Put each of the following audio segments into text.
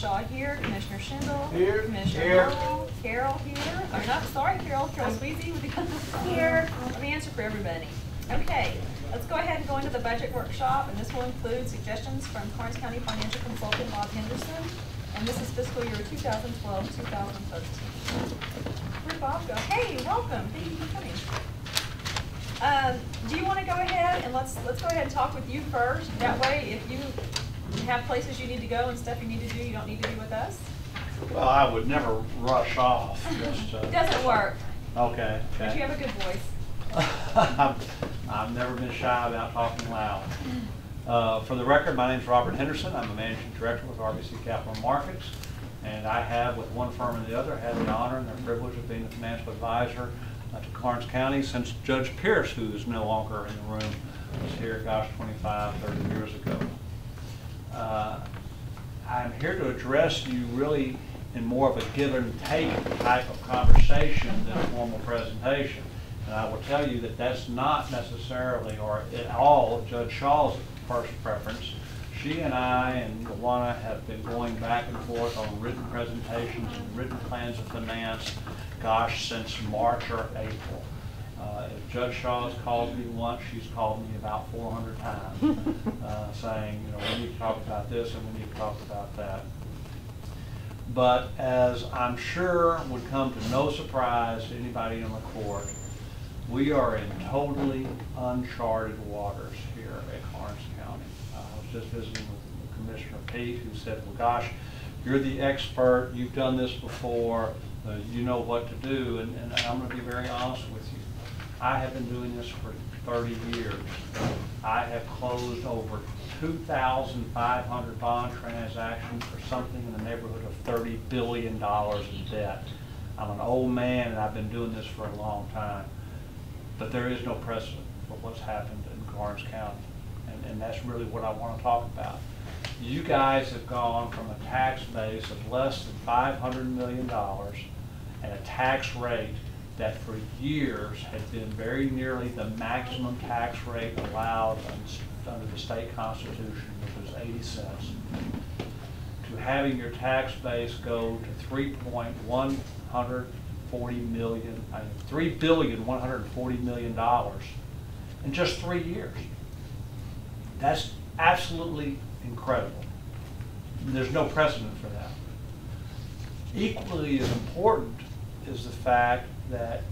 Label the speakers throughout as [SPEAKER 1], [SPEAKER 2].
[SPEAKER 1] Shaw here, Commissioner Schindel,
[SPEAKER 2] Here.
[SPEAKER 1] Commissioner
[SPEAKER 2] Here.
[SPEAKER 1] Noel, Carol here. I'm not sorry, Carol Sweezy here. Let me answer for everybody. Okay, let's go ahead and go into the budget workshop, and this will include suggestions from Karnes County Financial Consultant Bob Henderson, and this is fiscal year 2012-2013. Where'd Bob go? Hey, welcome. Thank you for coming. Do you want to go ahead and let's go ahead and talk with you first? That way, if you have places you need to go and stuff you need to do, you don't need to be with us.
[SPEAKER 2] Well, I would never rush off. Just,
[SPEAKER 1] It doesn't work.
[SPEAKER 2] Okay.
[SPEAKER 1] But you have a good voice.
[SPEAKER 2] I've never been shy about talking loud. For the record, my name is Robert Henderson. I'm a managing director with RBC Capital Markets, and I have, with one firm and the other, had the honor and the privilege of being the financial advisor to Karnes County since Judge Pierce, who is no longer in the room, was here, gosh, 25, 30 years ago. I'm here to address you really in more of a give and take type of conversation than a formal presentation. And I will tell you that that's not necessarily or at all Judge Shaw's first preference. She and I and Luana have been going back and forth on written presentations and written plans of finance, gosh, since March or April. If Judge Shaw has called me once, she's called me about 400 times, saying, you know, we need to talk about this and we need to talk about that. But as I'm sure would come to no surprise to anybody in the court, we are in totally uncharted waters here at Karnes County. I was just visiting with Commissioner Pete, who said, well, gosh, you're the expert, you've done this before, you know what to do, and I'm going to be very honest with you. I have been doing this for 30 years. I have closed over 2,500 bond transactions for something in the neighborhood of $30 billion in debt. I'm an old man and I've been doing this for a long time. But there is no precedent for what's happened in Karnes County. And that's really what I want to talk about. You guys have gone from a tax base of less than $500 million and a tax rate that for years had been very nearly the maximum tax rate allowed under the state constitution, which was 80 cents, to having your tax base go to $3.140 million in just 3 years. That's absolutely incredible. There's no precedent for that. Equally as important is the fact that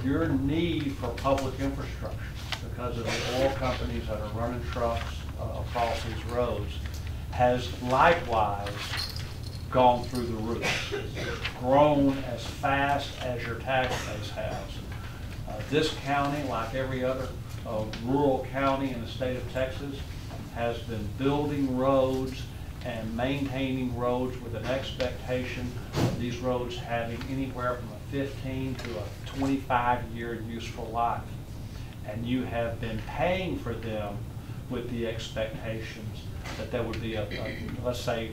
[SPEAKER 2] your need for public infrastructure, because of the oil companies that are running trucks across these roads, has likewise gone through the roof. It's grown as fast as your tax base has. This county, like every other rural county in the state of Texas, has been building roads and maintaining roads with an expectation of these roads having anywhere from a 15 to a 25-year useful life. And you have been paying for them with the expectations that there would be let's say,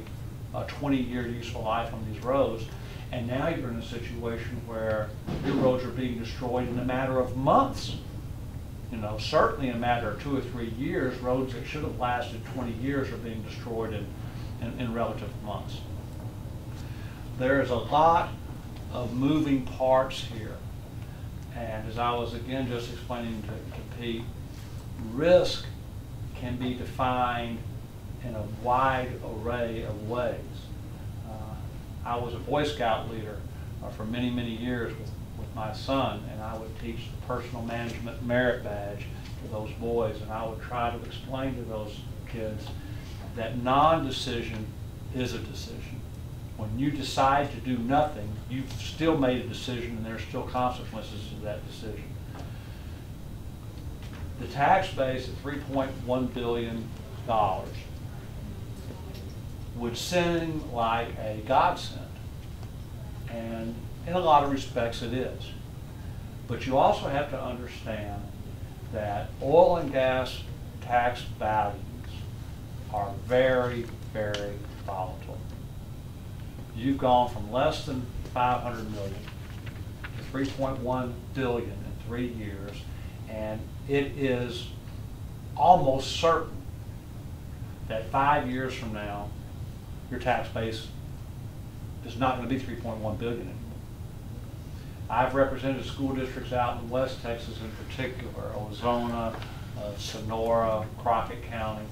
[SPEAKER 2] a 20-year useful life on these roads. And now you're in a situation where your roads are being destroyed in a matter of months. You know, certainly in a matter of 2 or 3 years, roads that should have lasted 20 years are being destroyed in relative months. There's a lot of moving parts here. And as I was again just explaining to Pete, risk can be defined in a wide array of ways. I was a Boy Scout leader for many, many years with my son, and I would teach the personal management merit badge to those boys, and I would try to explain to those kids that non-decision is a decision. When you decide to do nothing, you've still made a decision and there's still consequences to that decision. The tax base at $3.1 billion would seem like a godsend, and in a lot of respects it is. But you also have to understand that oil and gas tax values are very, very volatile. You've gone from less than 500 million to 3.1 billion in 3 years, and it is almost certain that 5 years from now, your tax base is not going to be 3.1 billion anymore. I've represented school districts out in West Texas in particular, Ozona, Sonora, Crockett County,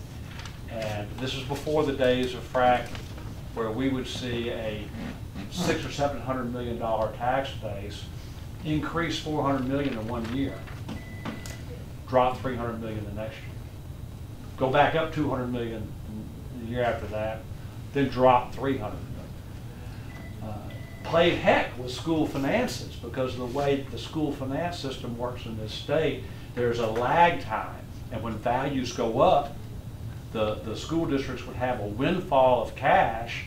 [SPEAKER 2] and this is before the days of fracking, where we would see a $600 or $700 million tax base increase 400 million in 1 year, drop 300 million the next year, go back up 200 million the year after that, then drop 300 million. Played heck with school finances because of the way the school finance system works in this state. There's a lag time, and when values go up, the school districts would have a windfall of cash,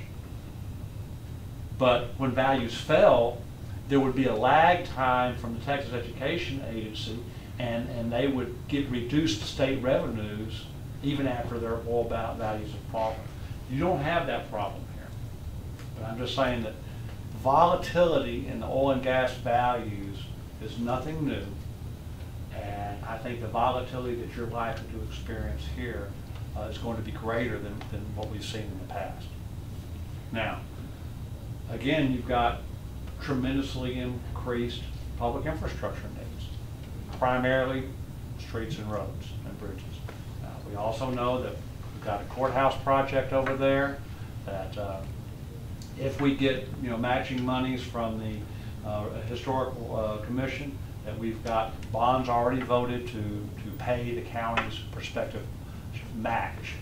[SPEAKER 2] but when values fell, there would be a lag time from the Texas Education Agency, and they would get reduced state revenues even after their oil values have fallen. You don't have that problem here. But I'm just saying that volatility in the oil and gas values is nothing new, and I think the volatility that you're likely to experience here is going to be greater than what we've seen in the past. Now, again, you've got tremendously increased public infrastructure needs, primarily streets and roads and bridges. We also know that we've got a courthouse project over there that if we get matching monies from the historical commission, that we've got bonds already voted to pay the county's prospective match.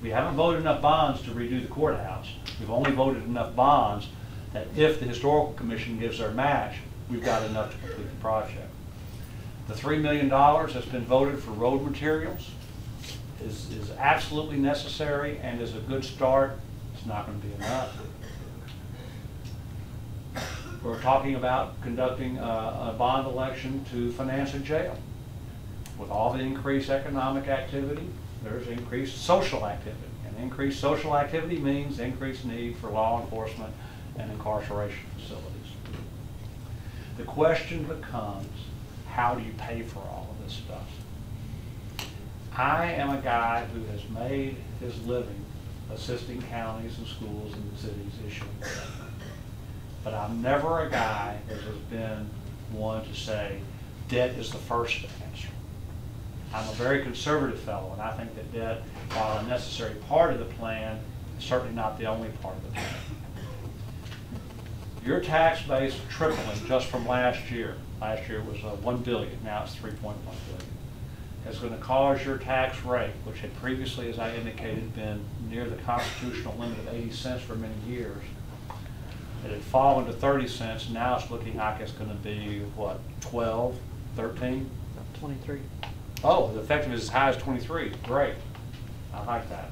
[SPEAKER 2] We haven't voted enough bonds to redo the courthouse. We've only voted enough bonds that if the historical commission gives their match, we've got enough to complete the project. The $3 million that's been voted for road materials is absolutely necessary and is a good start. It's not going to be enough. We're talking about conducting a bond election to finance a jail. With all the increased economic activity, there's increased social activity. And increased social activity means increased need for law enforcement and incarceration facilities. The question becomes, how do you pay for all of this stuff? I am a guy who has made his living assisting counties and schools and cities issuing debt. But I'm never a guy that has been one to say debt is the first answer. I'm a very conservative fellow, and I think that debt, while a necessary part of the plan, is certainly not the only part of the plan. Your tax base tripling just from last year. Last year was $1 billion, now it's $3.1 billion. Is going to cause your tax rate, which had previously, as I indicated, been near the constitutional limit of 80 cents for many years. It had fallen to 30 cents. Now it's looking like it's going to be, what, 12, 13?
[SPEAKER 3] 23.
[SPEAKER 2] Oh, the effective is as high as 23. Great. I like that.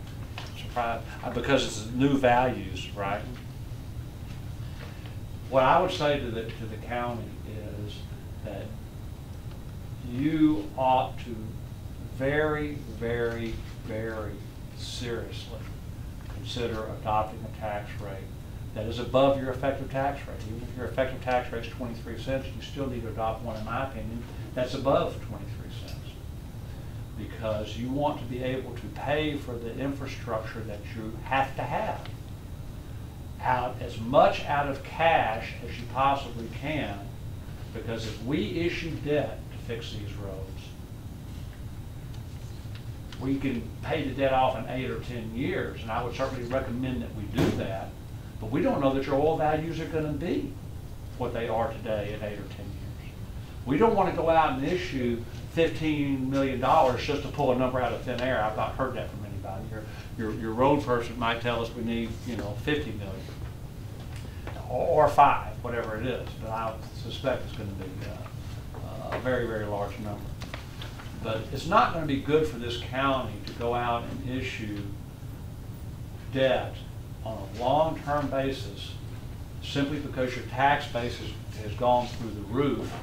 [SPEAKER 2] Surprised. Because it's new values, right? What I would say to the county is that you ought to very, very, very seriously consider adopting a tax rate that is above your effective tax rate. Even if your effective tax rate is 23 cents, you still need to adopt one, in my opinion, that's above 23 cents. Because you want to be able to pay for the infrastructure that you have to have out as much out of cash as you possibly can, because if we issue debt to fix these roads, we can pay the debt off in 8 or 10 years, and I would certainly recommend that we do that, but we don't know that your oil values are going to be what they are today in 8 or 10 years. We don't want to go out and issue $15 million just to pull a number out of thin air. I've not heard that from anybody. Your road person might tell us we need, 50 million or 5, whatever it is. But I suspect it's going to be a very, very large number. But it's not going to be good for this county to go out and issue debt on a long-term basis simply because your tax base has gone through the roof,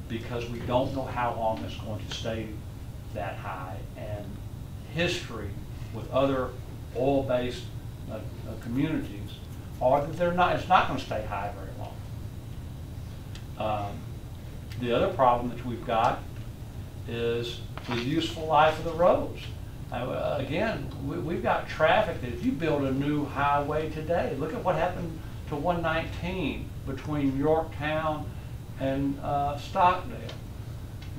[SPEAKER 2] because we don't know how long it's going to stay that high. And history with other oil-based communities are that it's not going to stay high very long. The other problem that we've got is the useful life of the roads. Again, we've got traffic that if you build a new highway today, look at what happened to 119 between Yorktown and Stockdale.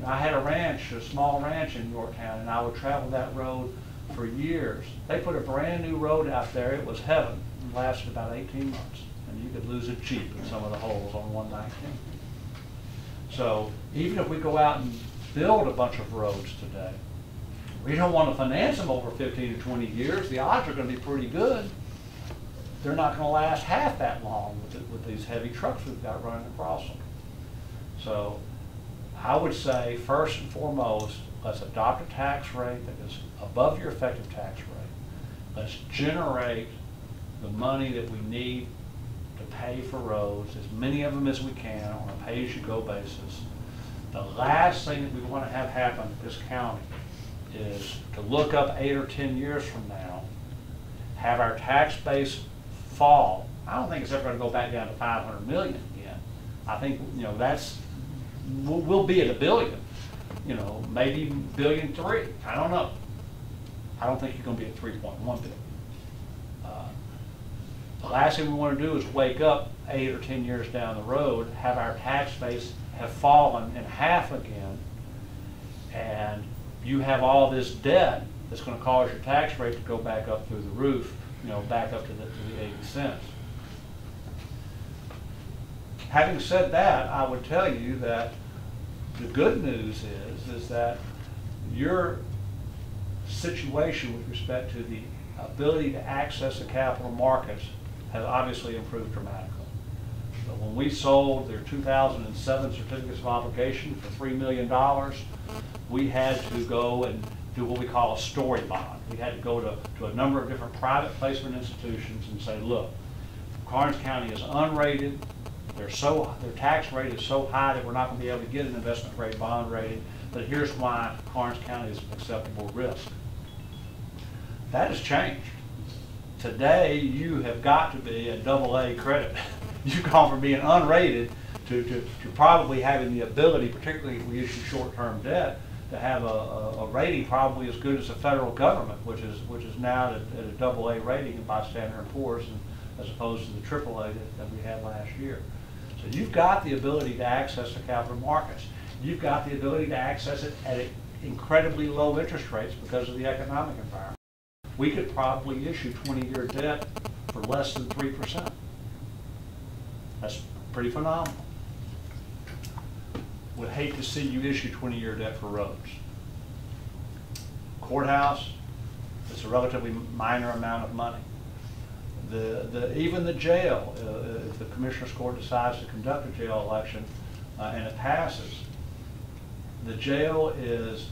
[SPEAKER 2] I had a ranch, a small ranch in Yorktown, and I would travel that road for years. They put a brand new road out there. It was heaven. It lasted about 18 months, and you could lose it cheap in some of the holes on 119. So even if we go out and build a bunch of roads today, we don't want to finance them over 15 to 20 years. The odds are going to be pretty good. They're not going to last half that long with these heavy trucks we've got running across them. So I would say, first and foremost, let's adopt a tax rate that is above your effective tax rate. Let's generate the money that we need to pay for roads, as many of them as we can, on a pay-as-you-go basis. The last thing that we want to have happen in this county is to look up 8 or 10 years from now, have our tax base fall. I don't think it's ever going to go back down to 500 million again. I think, you know, we'll be at $1 billion, you know, maybe $1.3 billion. I don't know. I don't think you're going to be at 3.1 billion. The last thing we want to do is wake up 8 or 10 years down the road, have our tax base have fallen in half again, and you have all this debt that's going to cause your tax rate to go back up through the roof, you know, back up to the 80 cents. Having said that, I would tell you that the good news is that your situation with respect to the ability to access the capital markets has obviously improved dramatically. So when we sold their 2007 certificates of obligation for $3 million, we had to go and do what we call a story bond. We had to go to a number of different private placement institutions and say, look, Karnes County is unrated. Their tax rate is so high that we're not going to be able to get an investment grade bond rating, but here's why Karnes County is an acceptable risk. That has changed. Today, you have got to be a AA credit. You've gone from being unrated to probably having the ability, particularly if we issue short-term debt, to have a rating probably as good as the federal government, which is now at a AA rating by Standard & Poor's, as opposed to the AAA that we had last year. So you've got the ability to access the capital markets. You've got the ability to access it at incredibly low interest rates because of the economic environment. We could probably issue 20-year debt for less than 3%. That's pretty phenomenal. Would hate to see you issue 20-year debt for roads. Courthouse, it's a relatively minor amount of money. Even the jail, if the Commissioner's Court decides to conduct a jail election and it passes, the jail is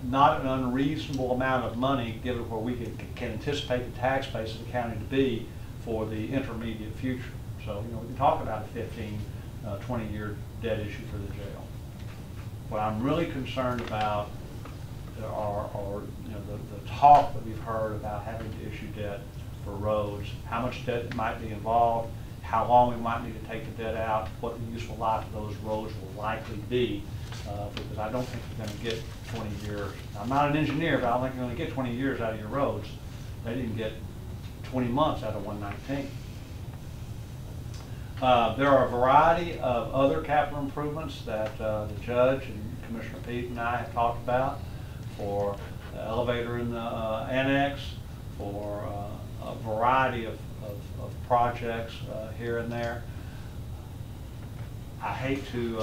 [SPEAKER 2] not an unreasonable amount of money given where we can anticipate the tax base of the county to be for the intermediate future. So, you know, we can talk about a 15, 20-year debt issue for the jail. What I'm really concerned about are you know, the talk that we've heard about having to issue debt for roads, how much debt might be involved, how long we might need to take the debt out, what the useful life of those roads will likely be, because I don't think you're going to get 20 years. I'm not an engineer, but I don't think you're going to get 20 years out of your roads. They didn't get 20 months out of 119. There are a variety of other capital improvements that the judge and Commissioner Pete and I have talked about, for the elevator in the annex, for a variety of projects here and there. I hate to,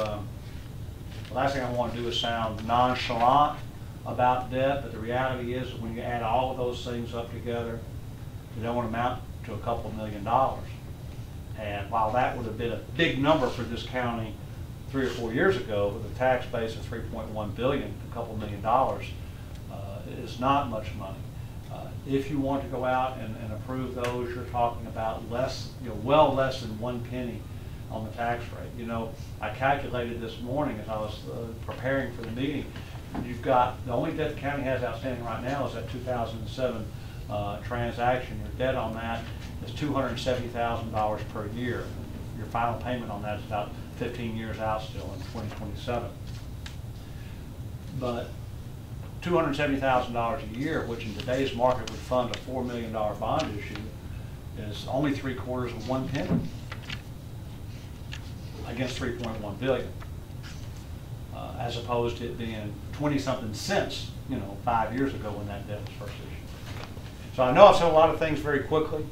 [SPEAKER 2] the last thing I want to do is sound nonchalant about debt, but the reality is that when you add all of those things up together, they don't amount to a couple $1 million. And while that would have been a big number for this county 3 or 4 years ago, with a tax base of $3.1 billion, a couple $1 million is not much money. If you want to go out and approve those, you're talking about less, you know, well less than 1 penny on the tax rate. You know, I calculated this morning as I was preparing for the meeting. You've got, the only debt the county has outstanding right now is that 2007 transaction. Your debt on that is $270,000 per year. Your final payment on that is about 15 years out still in 2027. But $270,000 a year, which in today's market would fund a $4 million bond issue, is only 3/4 of 1 penny. against 3.1 billion, as opposed to it being 20-something cents, 5 years ago when that debt was first issued. So I know I've said a lot of things very quickly.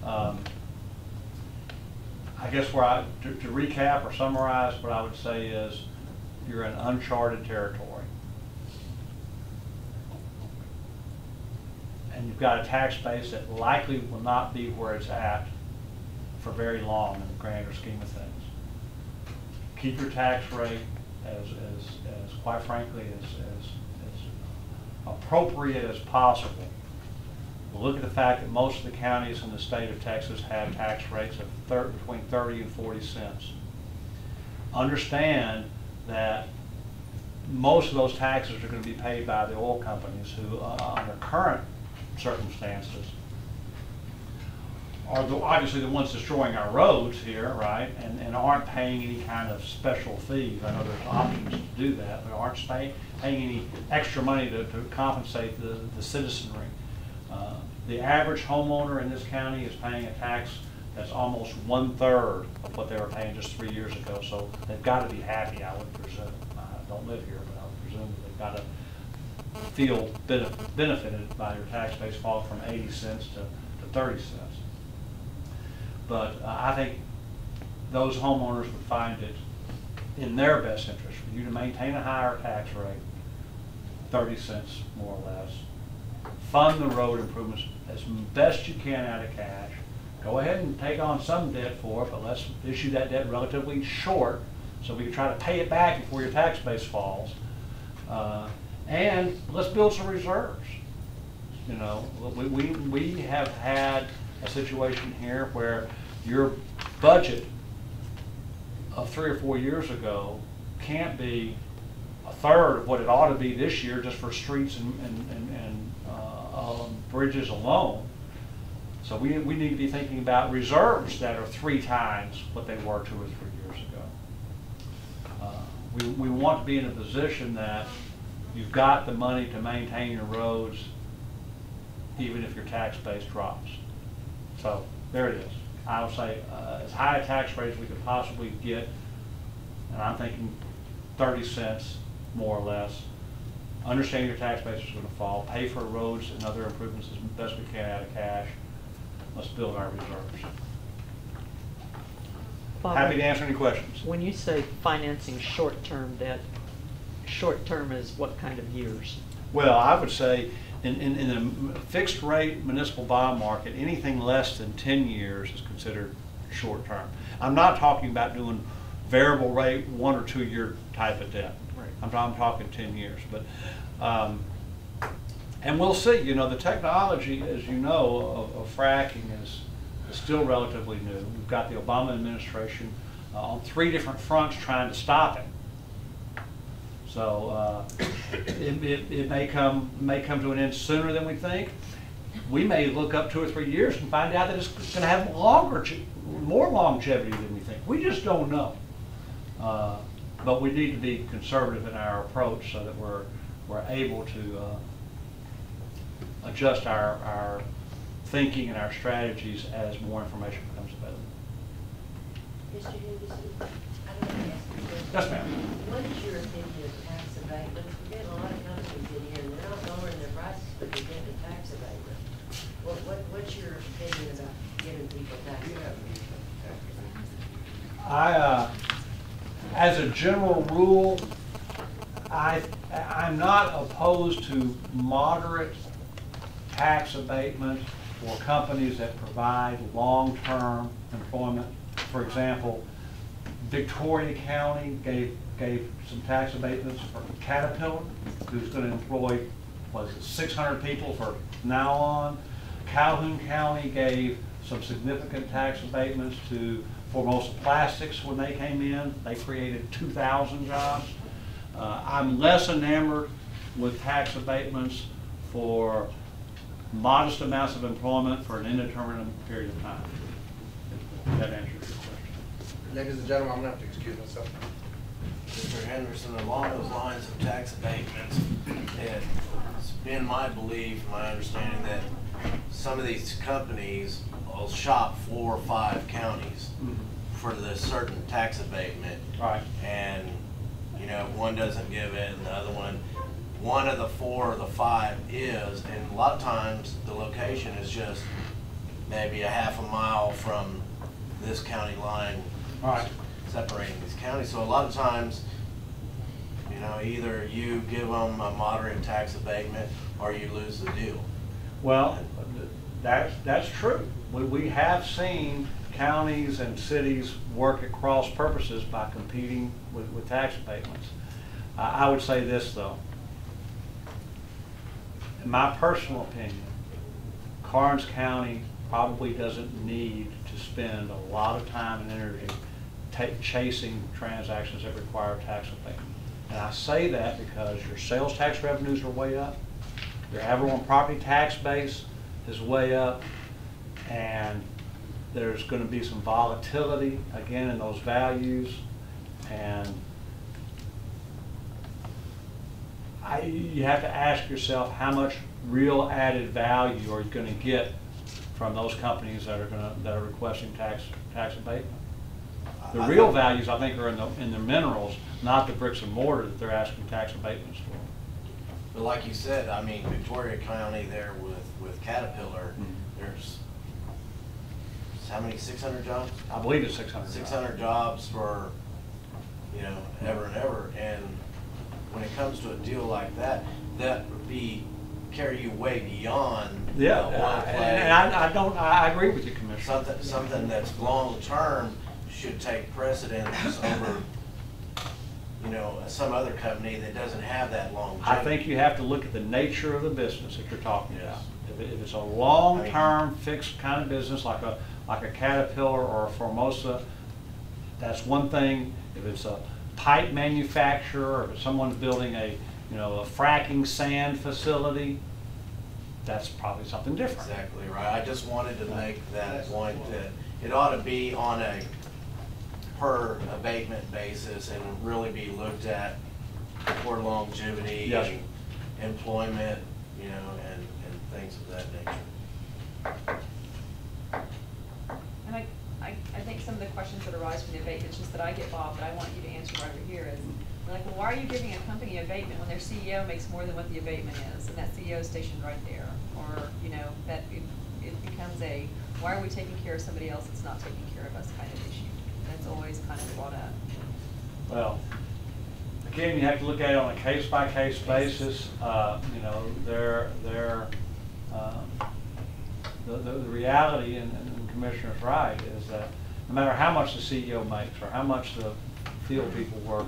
[SPEAKER 2] I guess to recap or summarize, what I would say is you're in uncharted territory. And you've got a tax base that likely will not be where it's at for very long in the grander scheme of things. Keep your tax rate as quite frankly, as appropriate as possible. Look at the fact that most of the counties in the state of Texas have tax rates of between 30 and 40 cents. Understand that most of those taxes are going to be paid by the oil companies who, under current circumstances, are obviously the ones destroying our roads here, right, and aren't paying any kind of special fees. I know there's options to do that, but aren't paying any extra money to compensate the citizenry. The average homeowner in this county is paying a tax that's almost 1/3 of what they were paying just 3 years ago, so they've got to be happy, I would presume. I don't live here, but I would presume that they've got to feel benefited by your tax base falling from 80 cents to 30 cents. But I think those homeowners would find it in their best interest for you to maintain a higher tax rate, 30 cents more or less. Fund the road improvements as best you can out of cash. Go ahead and take on some debt for it, but let's issue that debt relatively short so we can try to pay it back before your tax base falls. And let's build some reserves. We have had a situation here where your budget of 3 or 4 years ago can't be 1/3 of what it ought to be this year just for streets and bridges alone. So we need to be thinking about reserves that are 3 times what they were 2 or 3 years ago. We want to be in a position that you've got the money to maintain your roads even if your tax base drops. So there it is. I would say as high a tax rate as we could possibly get, and I'm thinking 30 cents more or less. Understand your tax base is going to fall. Pay for roads and other improvements as best we can out of cash. Let's build our reserves.
[SPEAKER 3] Bob,
[SPEAKER 2] Happy to answer any questions.
[SPEAKER 3] when you say financing short-term debt, short-term is what kind of years?
[SPEAKER 2] Well, I would say in the fixed rate municipal bond market, anything less than 10 years is considered short term. I'm not talking about doing variable rate 1 or 2 year type of debt.
[SPEAKER 3] Right.
[SPEAKER 2] I'm talking 10 years. But and we'll see. The technology, as you know, of fracking is still relatively new. We've got the Obama administration on 3 different fronts trying to stop it. So it may come to an end sooner than we think. We may look up 2 or 3 years and find out that it's going to have more longevity than we think. We just don't know. But we need to be conservative in our approach so that we're able to adjust our thinking and our strategies as more information becomes available.
[SPEAKER 4] Mr. Henderson, I don't want to ask you this.
[SPEAKER 2] Yes, ma'am.
[SPEAKER 4] What is your opinion of tax abatements? We're getting a lot of companies in here, and they're not lowering their prices, but they're getting a tax abatement. What's your opinion about giving people tax abatements?
[SPEAKER 2] As a general rule, I'm not opposed to moderate tax abatement for companies that provide long-term employment. For example, Victoria County gave some tax abatements for Caterpillar, who's going to employ, 600 people from now on. Calhoun County gave some significant tax abatements to Formosa Plastics when they came in. They created 2,000 jobs. I'm less enamored with tax abatements for modest amounts of employment for an indeterminate period of time. If that answers your question.
[SPEAKER 5] Ladies and gentlemen, I'm going to have to excuse myself.
[SPEAKER 6] Mr. Henderson, along those lines of tax abatements, it's been my belief, my understanding that some of these companies will shop 4 or 5 counties for the certain tax abatement.
[SPEAKER 2] Right.
[SPEAKER 6] And, you know, one doesn't give it and the other one of the 4 or the 5 is, and a lot of times the location is just maybe a half a mile from this county line.
[SPEAKER 2] Right.
[SPEAKER 6] Separating these counties. So a lot of times, you know, either you give them a moderate tax abatement or you lose the deal.
[SPEAKER 2] Well, that's true. We have seen counties and cities work at cross purposes by competing with tax abatements. I would say this though. In my personal opinion, Karnes County probably doesn't need to spend a lot of time and energy chasing transactions that require tax abatement. And I say that because your sales tax revenues are way up, your everyone property tax base is way up, and there's going to be some volatility again in those values, and you have to ask yourself how much real added value are you going to get from those companies that are requesting tax abatement. The real values, I think, are in the minerals, not the bricks and mortar that they're asking tax abatements for.
[SPEAKER 6] But like you said, I mean, Victoria County there with Caterpillar, there's how many, 600 jobs?
[SPEAKER 2] I believe it's 600.
[SPEAKER 6] 600 jobs for, you know, ever and ever. And when it comes to a deal like that, that would carry you way beyond oil play.
[SPEAKER 2] And I agree with you, Commissioner.
[SPEAKER 6] Something that's long term should take precedence over, you know, some other company that doesn't have that longevity.
[SPEAKER 2] I think you have to look at the nature of the business that you're talking about. If it's a long-term fixed kind of business like a Caterpillar or a Formosa, that's one thing. If it's a pipe manufacturer, or if someone's building a fracking sand facility, that's probably something different.
[SPEAKER 6] Exactly right. I just wanted to make that point that it ought to be on a per abatement basis and really be looked at for longevity
[SPEAKER 2] Yes.
[SPEAKER 6] and employment, you know, and things of that nature.
[SPEAKER 1] And I think some of the questions that arise from the abatements, just that I get, Bob, that I want you to answer right over here is, they're like, well, why are you giving a company abatement when their CEO makes more than what the abatement is, and that CEO is stationed right there? Or, you know, that it becomes a, why are we taking care of somebody else that's not taking care of us kind of issue? That's always kind of brought up.
[SPEAKER 2] Well, again, you have to look at it on a case-by-case basis. You know, the reality, and the Commissioner's right, is that no matter how much the CEO makes or how much the field people work,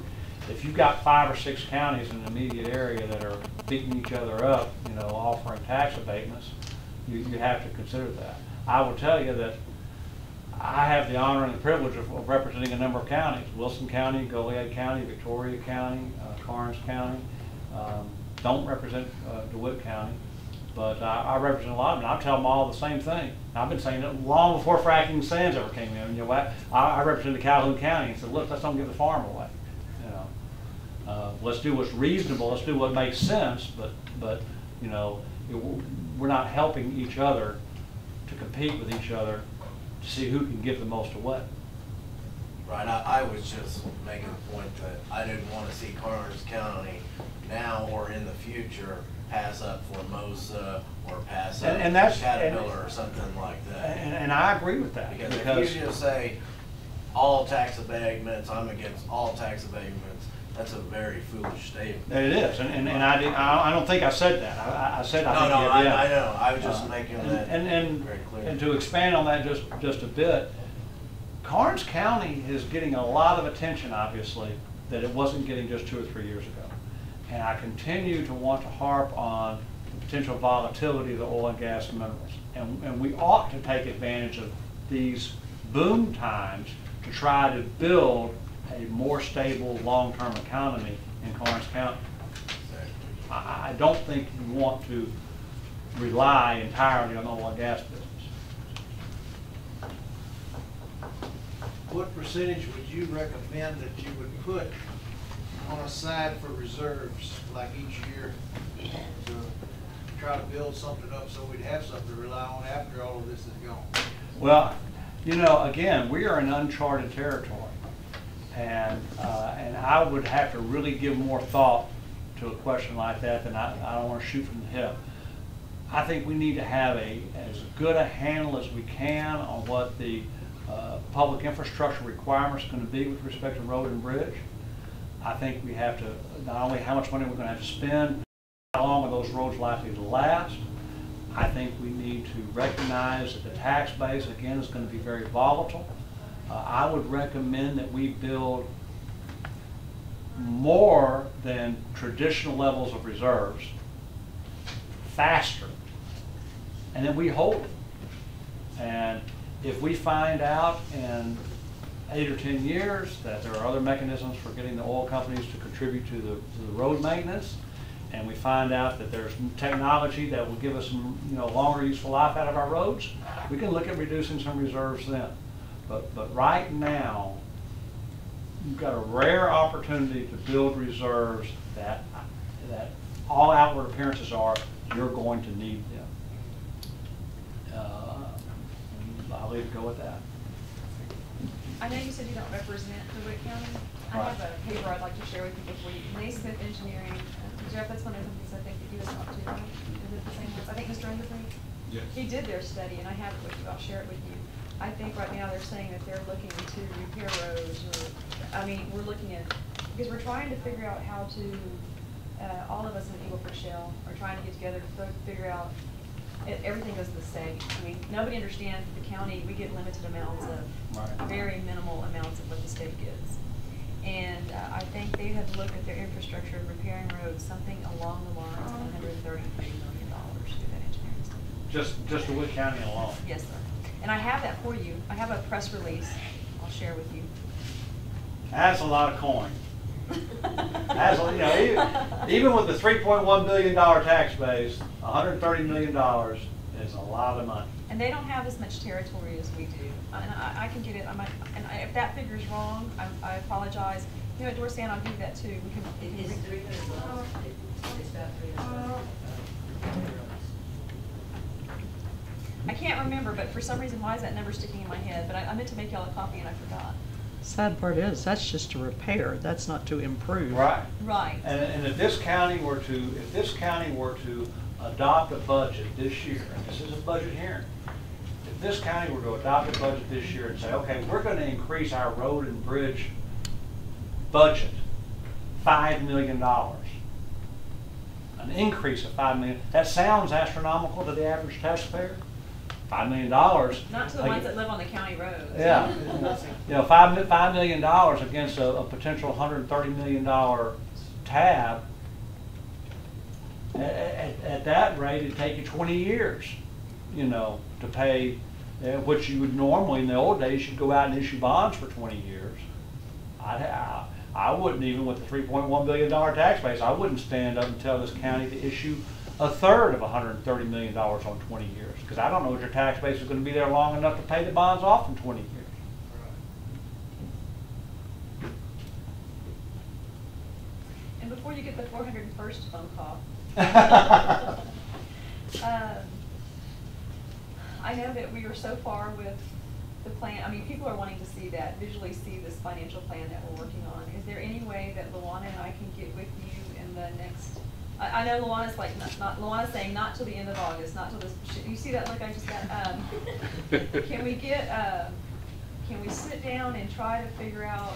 [SPEAKER 2] if you've got 5 or 6 counties in the immediate area that are beating each other up, you know, offering tax abatements, you have to consider that. I will tell you that I have the honor and the privilege of representing a number of counties: Wilson County, Goliad County, Victoria County, Karnes County. Don't represent DeWitt County, but I represent a lot of them. I tell them all the same thing. I've been saying it long before fracking sands ever came in. You know, I represented Calhoun County and said, look, let's don't give the farm away. You know, let's do what's reasonable. Let's do what makes sense. But you know, we're not helping each other to compete with each other to see who can give the most away.
[SPEAKER 6] Right, I was just making the point that I didn't want to see Karnes County now or in the future pass up Formosa or pass up Caterpillar or something like that.
[SPEAKER 2] And I agree with that.
[SPEAKER 6] Because if you just say all tax abatements, I'm against all tax abatements, that's a very foolish statement.
[SPEAKER 2] It is, and I don't think I said that. I said I think
[SPEAKER 6] I know. I was just making that very clear.
[SPEAKER 2] And to expand on that just a bit, Karnes County is getting a lot of attention, obviously, that it wasn't getting just 2 or 3 years ago. And I continue to want to harp on the potential volatility of the oil and gas and minerals. And we ought to take advantage of these boom times to try to build a more stable long-term economy in Karnes County. I don't think you want to rely entirely on oil and gas business.
[SPEAKER 7] What percentage would you recommend that you would put on a side for reserves, like each year, to try to build something up so we'd have something to rely on after all of this is gone?
[SPEAKER 2] Well, You know, again, we are in uncharted territory. And I would have to really give more thought to a question like that than I don't want to shoot from the hip. I think we need to have as good a handle as we can on what the public infrastructure requirements are going to be with respect to road and bridge. I think we have to, not only how much money we're going to have to spend, how long are those roads likely to last. I think we need to recognize that the tax base, again, is going to be very volatile. I would recommend that we build more than traditional levels of reserves faster, and then we hold them. And if we find out in 8 or 10 years that there are other mechanisms for getting the oil companies to contribute to the road maintenance, and we find out that there's technology that will give us some, longer useful life out of our roads, we can look at reducing some reserves then. But right now, you've got a rare opportunity to build reserves that all outward appearances are you're going to need them. I'll leave it go with that.
[SPEAKER 1] I know you said you don't represent DeWitt County. I
[SPEAKER 2] Right.
[SPEAKER 1] have a paper I'd like to share with you before you. Naismith Engineering, Jeff, that's one of the companies I think that you had talked to, right? Is it the same one? I think Mr. Underwood?
[SPEAKER 5] Yes.
[SPEAKER 1] He did their study, and I have it with you. I'll share it with you. I think right now they're saying that they're looking to repair roads, we're looking at, because we're trying to figure out how to, all of us in the Eagle Ford Shale are trying to get together to figure out, everything goes to the state. Nobody understands the county, we get limited amounts of,
[SPEAKER 2] Right.
[SPEAKER 1] very minimal amounts of what the state gives. And I think they have looked at their infrastructure and repairing roads, something along the lines of $133 million through that engineering study.
[SPEAKER 2] Just DeWitt County alone.
[SPEAKER 1] Yes, sir. And I have that for you. I have a press release I'll share with you.
[SPEAKER 2] That's a lot of coin. That's, even with the $3.1 billion tax base, $130 million is a lot of money.
[SPEAKER 1] And they don't have as much territory as we do. And I can get it. If that figure's wrong, I apologize. You know what, Dorsey, I'll give you that too.
[SPEAKER 4] It's 300 miles, it's about 300 miles.
[SPEAKER 1] I can't remember, but for some reason, why is that number sticking in my head? But I meant to make y'all a copy and I forgot.
[SPEAKER 3] Sad part is, that's just to repair, that's not to improve.
[SPEAKER 2] Right.
[SPEAKER 1] Right.
[SPEAKER 2] And if this county were to adopt a budget this year, and this is a budget hearing, if this county were to adopt a budget this year and say, okay, we're going to increase our road and bridge budget $5 million, an increase of $5 million, that sounds astronomical to the average taxpayer. $5 million.
[SPEAKER 1] Not to the ones that live on the county roads.
[SPEAKER 2] Yeah. $5 million against a potential $130 million tab. At that rate, it'd take you 20 years, to pay, which you would normally, in the old days, you'd go out and issue bonds for 20 years. I wouldn't, even with the $3.1 billion tax base, I wouldn't stand up and tell this county to issue a third of $130 million on 20 years, because I don't know if your tax base is going to be there long enough to pay the bonds off in 20 years.
[SPEAKER 1] And before you get the 401st phone call, I know that we are so far with the plan. People are wanting to visually see this financial plan that we're working on. Is there any way that Luana and I can get with you in the next? I know Luana's Luana's saying not till the end of August, not till this. You see that look I just got? Can we sit down and try to figure out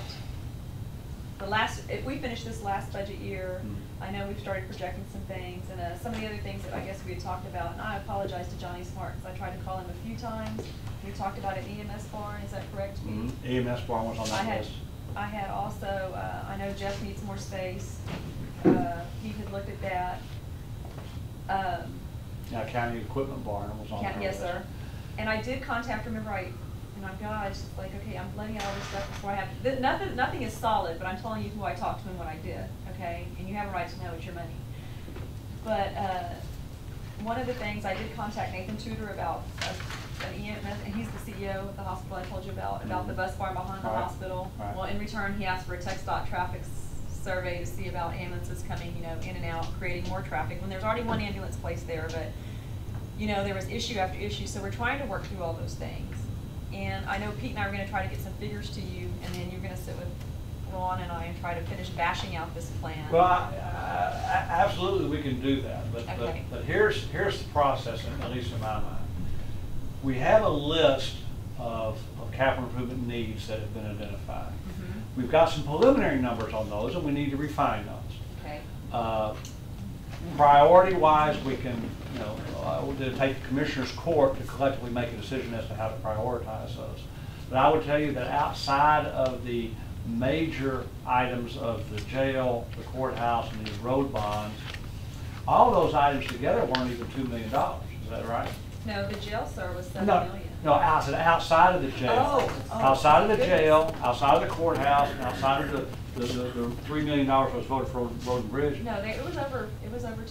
[SPEAKER 1] if we finish this last budget year? I know we've started projecting some things and some of the other things that I guess we had talked about. And I apologize to Johnny Smart because I tried to call him a few times. We talked about an EMS barn. Is that correct, Pete?
[SPEAKER 2] EMS barn was on that list.
[SPEAKER 1] I had also, I know Jeff needs more space. He had looked at that.
[SPEAKER 2] County equipment barn was on that
[SPEAKER 1] Yes,
[SPEAKER 2] list.
[SPEAKER 1] sir. And I did contact, remember I was like, okay, I'm letting out all this stuff before I have, nothing is solid, but I'm telling you who I talked to and what I did, okay? And you have a right to know it's your money. But one of the things, I did contact Nathan Tudor about an EMS, and he's the CEO of the hospital I told you about the bus barn behind the hospital.
[SPEAKER 2] Right.
[SPEAKER 1] Well, in return, he asked for a TxDOT traffic survey to see about ambulances coming, in and out, creating more traffic, when there's already one ambulance placed there, but, there was issue after issue, so we're trying to work through all those things. And I know Pete and I are gonna try to get some figures to you, and then you're gonna sit with Ron and I and try to finish bashing out this plan.
[SPEAKER 2] Well, absolutely, we can do that,
[SPEAKER 1] Okay.
[SPEAKER 2] but here's the process, at least in my mind. We have a list of capital improvement needs that have been identified.
[SPEAKER 1] Mhm.
[SPEAKER 2] We've got some preliminary numbers on those, and we need to refine those.
[SPEAKER 1] Okay.
[SPEAKER 2] Priority-wise, we can, to take the Commissioner's Court to collectively make a decision as to how to prioritize those. But I would tell you that outside of the major items of the jail, the courthouse, and these road bonds, all those items together weren't even $2 million. Is that right?
[SPEAKER 1] No, the jail, sir, was $7
[SPEAKER 2] No,
[SPEAKER 1] million.
[SPEAKER 2] no, outside of the jail.
[SPEAKER 1] Oh,
[SPEAKER 2] Outside of the
[SPEAKER 1] goodness.
[SPEAKER 2] jail, outside of the courthouse, and outside of the $3 million was voted for road and bridge.
[SPEAKER 1] No, it was over $2 million.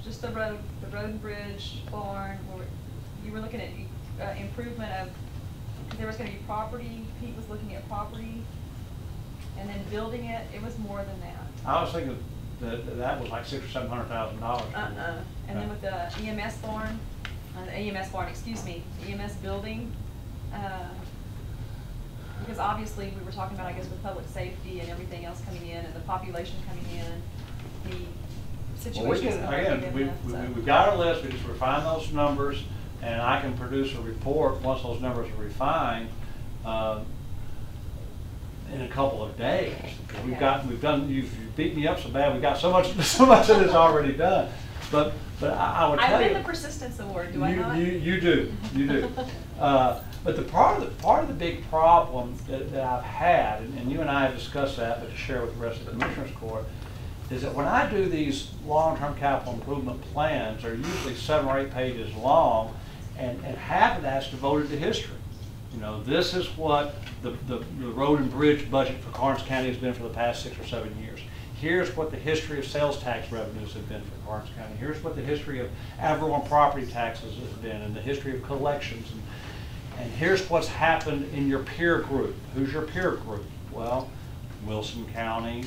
[SPEAKER 1] Just the road and bridge, barn, you were looking at improvement of, there was gonna be property, Pete was looking at property, and then building it, it was more than that.
[SPEAKER 2] I was thinking that was like $600,000 or $700,000.
[SPEAKER 1] And then with the EMS barn, excuse me, the EMS building, because obviously we were talking about, I guess, with public safety and everything else coming in and the population coming in, the
[SPEAKER 2] Well, we
[SPEAKER 1] situation's
[SPEAKER 2] can,
[SPEAKER 1] not
[SPEAKER 2] again,
[SPEAKER 1] good
[SPEAKER 2] we've
[SPEAKER 1] enough,
[SPEAKER 2] got our list, we just refine those numbers, and I can produce a report once those numbers are refined in a couple of days. We've done, you've beat me up so bad, we've got so much of this already done. But I would tell you.
[SPEAKER 1] I win the persistence award, do I not?
[SPEAKER 2] You do. But the part of the big problem that I've had, and you and I have discussed that, but to share with the rest of the Commissioners Court, is that when I do these long-term capital improvement plans, they're usually 7 or 8 pages long, and half of that's devoted to history. This is what the road and bridge budget for Karnes County has been for the past 6 or 7 years. Here's what the history of sales tax revenues have been for Karnes County. Here's what the history of ad valorem property taxes has been, and the history of collections. And here's what's happened in your peer group. Who's your peer group? Well, Wilson County.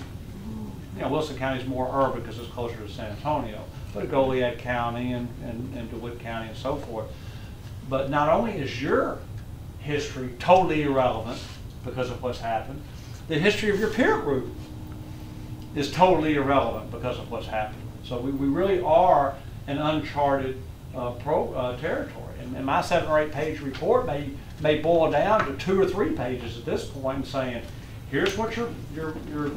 [SPEAKER 2] Wilson County is more urban because it's closer to San Antonio, but Goliad County and DeWitt County and so forth. But not only is your history totally irrelevant because of what's happened, the history of your peer group is totally irrelevant because of what's happened. So we really are an uncharted territory. And my 7 or 8 page report may boil down to 2 or 3 pages at this point, saying, here's what your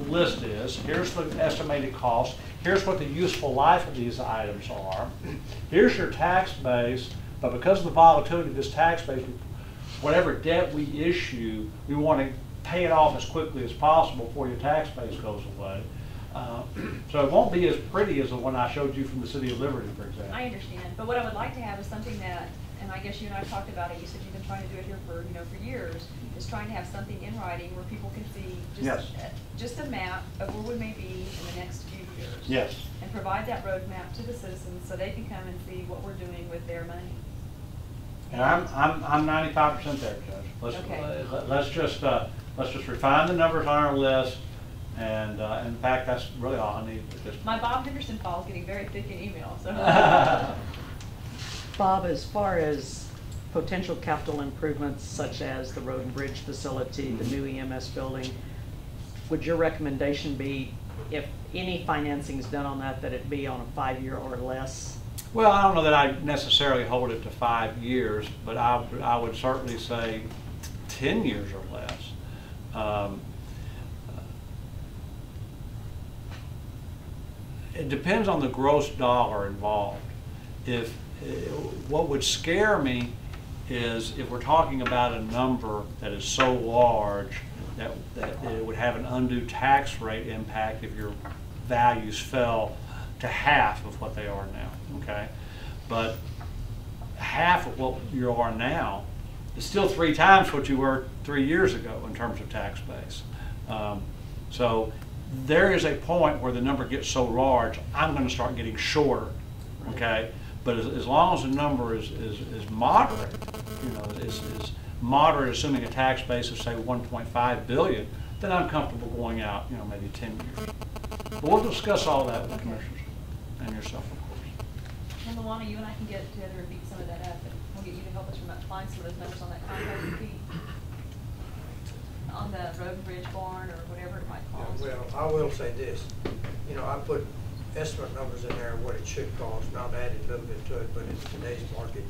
[SPEAKER 2] list is, here's the estimated cost, here's what the useful life of these items are, here's your tax base, but because of the volatility of this tax base, whatever debt we issue, we want to pay it off as quickly as possible before your tax base goes away. So it won't be as pretty as the one I showed you from the City of Liberty, for example.
[SPEAKER 1] I understand, but what I would like to have is something that, and I guess you and I have talked about it, you said you've been trying to do it here for years, is trying to have something in writing where people can see just a map of where we may be in the next few years.
[SPEAKER 2] Yes.
[SPEAKER 1] And provide that roadmap to the citizens so they can come and see what we're doing with their money.
[SPEAKER 2] And I'm 95% there, Judge. Let's just refine the numbers on our list, and in fact, that's really all I need at this point.
[SPEAKER 1] My Bob Henderson file is getting very thick in email, so.
[SPEAKER 3] Bob, as far as potential capital improvements such as the road and bridge facility, the new EMS building, would your recommendation be, if any financing is done on that it be on a 5-year or less?
[SPEAKER 2] Well, I don't know that I necessarily hold it to 5 years, but I would certainly say 10 years or less. It depends on the gross dollar involved. What would scare me is if we're talking about a number that is so large that it would have an undue tax rate impact if your values fell to half of what they are now, okay? But half of what you are now is still 3 times what you were 3 years ago in terms of tax base. So there is a point where the number gets so large, I'm going to start getting shorter, okay? But as long as the number is moderate, is moderate, assuming a tax base of say 1.5 billion, then I'm comfortable going out, maybe 10 years. But we'll discuss all that with the commissioners and yourself, of course.
[SPEAKER 1] And Luana, you and I can get together and beat some of that up. we'll get you to help us find some of those numbers on that contract repeat. On the road and bridge barn or whatever it might cost.
[SPEAKER 8] Well, I will say this, you know, I put estimate numbers in there, what it should cost, not adding a little bit to it, but in today's market,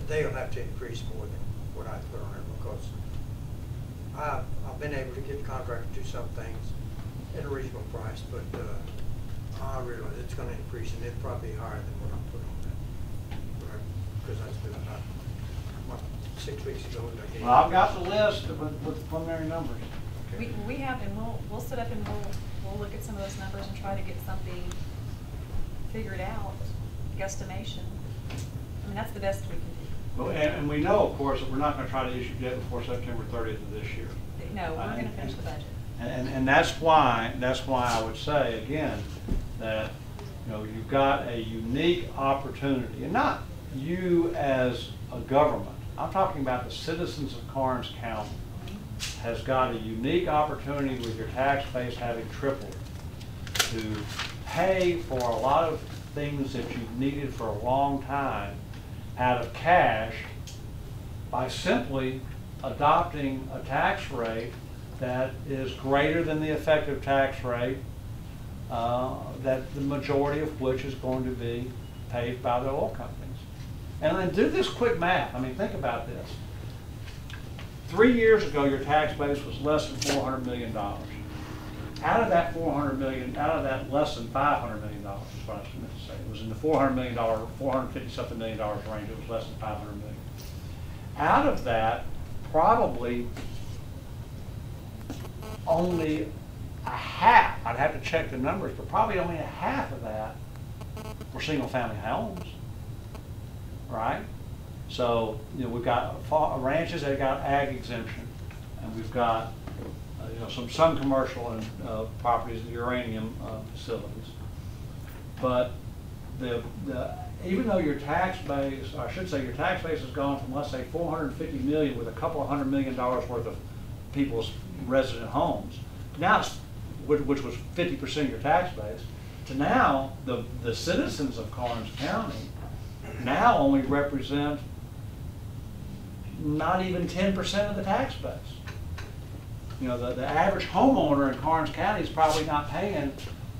[SPEAKER 8] they'll have to increase more than what I put on there, because I've been able to get the contractor to do some things at a reasonable price, but I realize it's gonna increase, and it'll probably be higher than what I put on that. Because that's been about, what, 6 weeks ago that I gave.
[SPEAKER 2] Well, I've got the list with the preliminary numbers.
[SPEAKER 1] We have, and we'll sit up and we'll look at some of those numbers and try to get something figured out, guesstimation. I mean, that's the best we can do.
[SPEAKER 2] Well, and we know, of course, that we're not going to try to issue debt before September 30th of this year.
[SPEAKER 1] No, we're going to finish the budget.
[SPEAKER 2] And that's why I would say again that, you know, you've got a unique opportunity, and not you as a government. I'm talking about the citizens of Karnes County has got a unique opportunity with your tax base having tripled to pay for a lot of things that you've needed for a long time out of cash by simply adopting a tax rate that is greater than the effective tax rate, that the majority of which is going to be paid by the oil companies. And then do this quick math. I mean, think about this. 3 years ago, your tax base was less than $400 million. Out of that $400 million, out of that less than $500 million is what I was meant to say. It was in the $400 million, $450-something million range. It was less than $500 million. Out of that, probably only a half, I'd have to check the numbers, but probably only a half of that were single-family homes, right? So, you know, we've got ranches that got ag exemption, and we've got you know, some commercial and properties, uranium facilities. But even though your tax base, or I should say your tax base has gone from, let's say, 450 million with a couple of $100 million worth of people's resident homes, now it's, which was 50% of your tax base, to now the citizens of Karnes County now only represent not even 10% of the tax base. You know, the average homeowner in Karnes County is probably not paying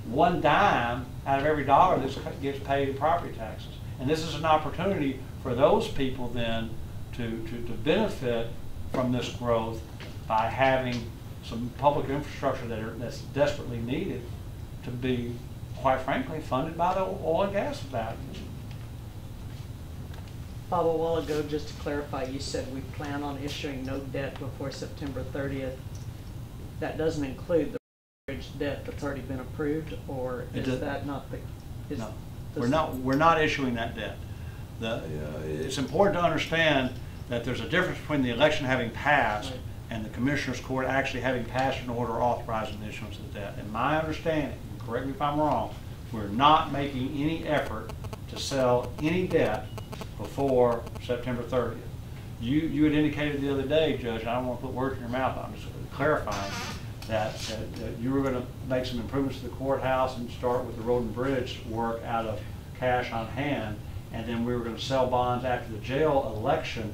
[SPEAKER 2] one dime out of every dollar that gets paid in property taxes. And this is an opportunity for those people then to benefit from this growth by having some public infrastructure that's desperately needed to be, quite frankly, funded by the oil and gas values.
[SPEAKER 3] Bob, a while ago, just to clarify, you said we plan on issuing no debt before September 30th. That doesn't include the bridge debt that's already been approved, or is that not the?
[SPEAKER 2] No, we're not issuing that debt. It's important to understand that there's a difference between the election having passed
[SPEAKER 3] right.
[SPEAKER 2] and the Commissioner's Court actually having passed an order authorizing the issuance of the debt. In my understanding, and correct me if I'm wrong, we're not making any effort to sell any debt before September 30th. You had indicated the other day, Judge, and I don't want to put words in your mouth, I'm just clarifying that you were going to make some improvements to the courthouse and start with the road and bridge work out of cash on hand, and then we were going to sell bonds after the jail election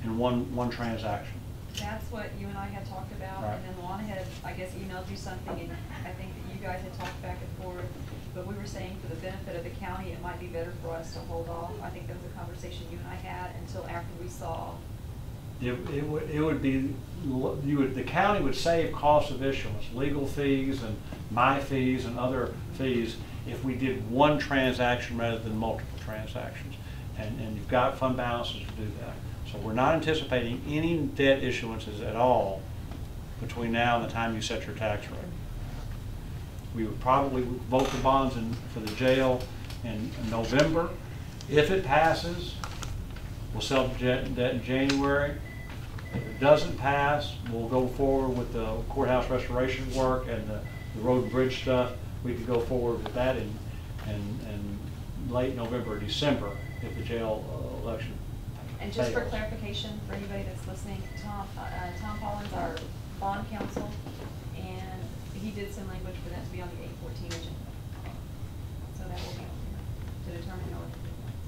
[SPEAKER 2] in one transaction.
[SPEAKER 1] That's what you and I had talked about,
[SPEAKER 2] right.
[SPEAKER 1] And then Luana had, I guess, emailed you something, and I think that you guys had talked back and forth, but we were saying for the benefit of the county, it might be better for us to hold off. I think that was a conversation you and I had until after we saw.
[SPEAKER 2] It would be, the county would save costs of issuance, legal fees and my fees and other fees if we did one transaction rather than multiple transactions. And you've got fund balances to do that. So we're not anticipating any debt issuances at all between now and the time you set your tax rate. We would probably vote the bonds for the jail in November. If it passes, we'll sell debt in January. If it doesn't pass, we'll go forward with the courthouse restoration work and the road and bridge stuff. We could go forward with that in late November or December if the jail election
[SPEAKER 1] And just for
[SPEAKER 2] fails.
[SPEAKER 1] clarification, for anybody that's listening, Tom Collins, our bond counsel, and he did some language for that to be on the 814 agenda. So that will be to determine